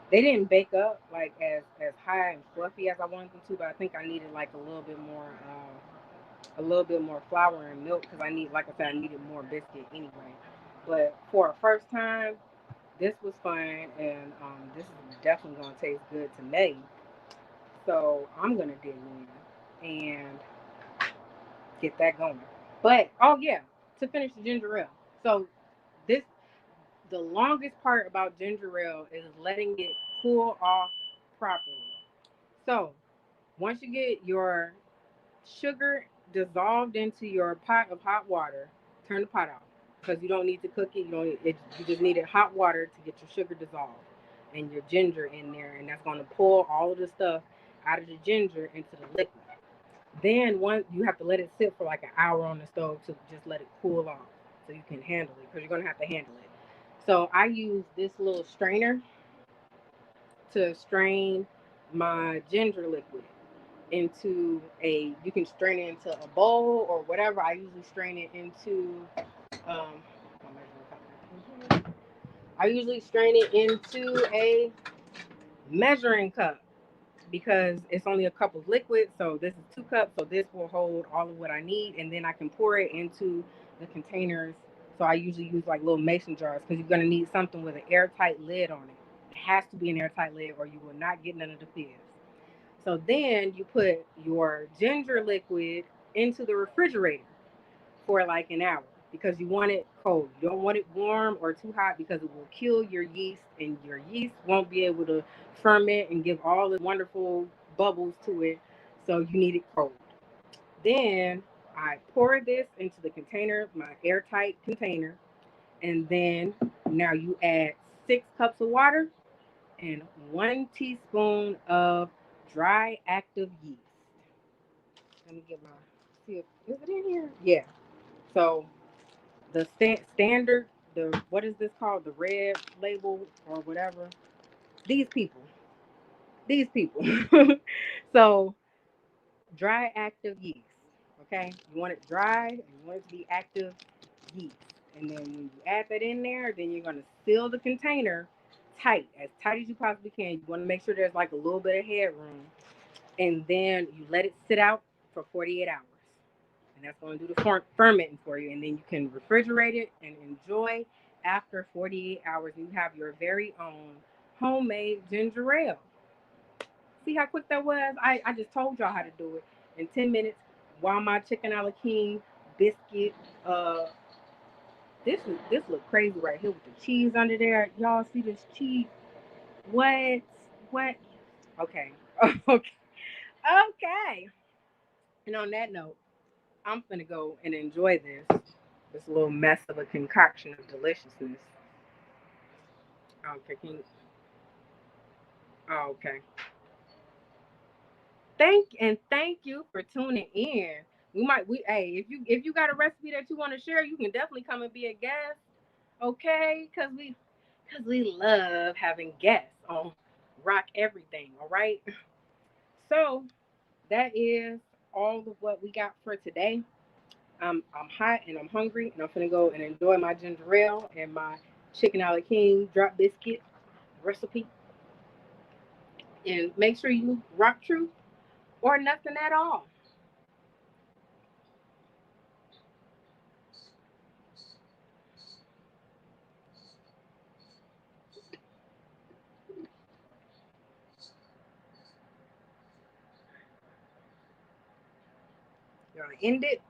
They didn't bake up like as high and fluffy as I wanted them to, but I think I needed like a little bit more flour and milk because I need, like I said, I needed more biscuit anyway. But for a first time, this was fun, and this is definitely gonna taste good to me. So I'm gonna dig in and get that going. But oh yeah, to finish the ginger ale. So this the longest part about ginger ale is letting it cool off properly. So once you get your sugar dissolved into your pot of hot water, turn the pot off because you don't need to cook it. You just needed hot water to get your sugar dissolved and your ginger in there, and that's going to pull all of the stuff out of the ginger into the liquid. Then once you have to let it sit for like an hour on the stove to just let it cool off so you can handle it because you're going to have to handle it. So I use this little strainer to strain my ginger liquid into you can strain it into a bowl or whatever. I usually strain it into um I usually strain it into a measuring cup because it's only a cup of liquid. So this is 2 cups. So this will hold all of what I need. And then I can pour it into the containers. So I usually use like little mason jars because you're going to need something with an airtight lid on it. It has to be an airtight lid or you will not get none of the fizz. So then you put your ginger liquid into the refrigerator for like an hour because you want it cold. You don't want it warm or too hot because it will kill your yeast and your yeast won't be able to ferment and give all the wonderful bubbles to it. So you need it cold. Then I pour this into the container, my airtight container, and then now you add 6 cups of water and 1 teaspoon of dry active yeast. Let me get my, see if, is it in here? Yeah. So the standard, the what is this called? The red label or whatever. These people. These people. So dry active yeast. Okay? You want it dry and you want it to be active yeast. And then when you add that in there, then you're gonna seal the container tight as you possibly can. You want to make sure there's like a little bit of headroom. And then you let it sit out for 48 hours. And that's going to do the fermenting for you. And then you can refrigerate it and enjoy after 48 hours. And you have your very own homemade ginger ale. See how quick that was? I just told y'all how to do it in 10 minutes while my chicken a la king biscuit. This look crazy right here with the cheese under there. Y'all see this cheese? What? What? Okay. Okay. Okay. And on that note, I'm gonna go and enjoy this little mess of a concoction of deliciousness. Okay, okay. Thank you for tuning in. Hey, if you got a recipe that you want to share, you can definitely come and be a guest. Okay, because we love having guests on Rock Everything. All right. So that is all of what we got for today. I'm hot and I'm hungry and I'm gonna go and enjoy my ginger ale and my chicken a la king drop biscuit recipe. And make sure you rock truth or nothing at all. You're gonna end it.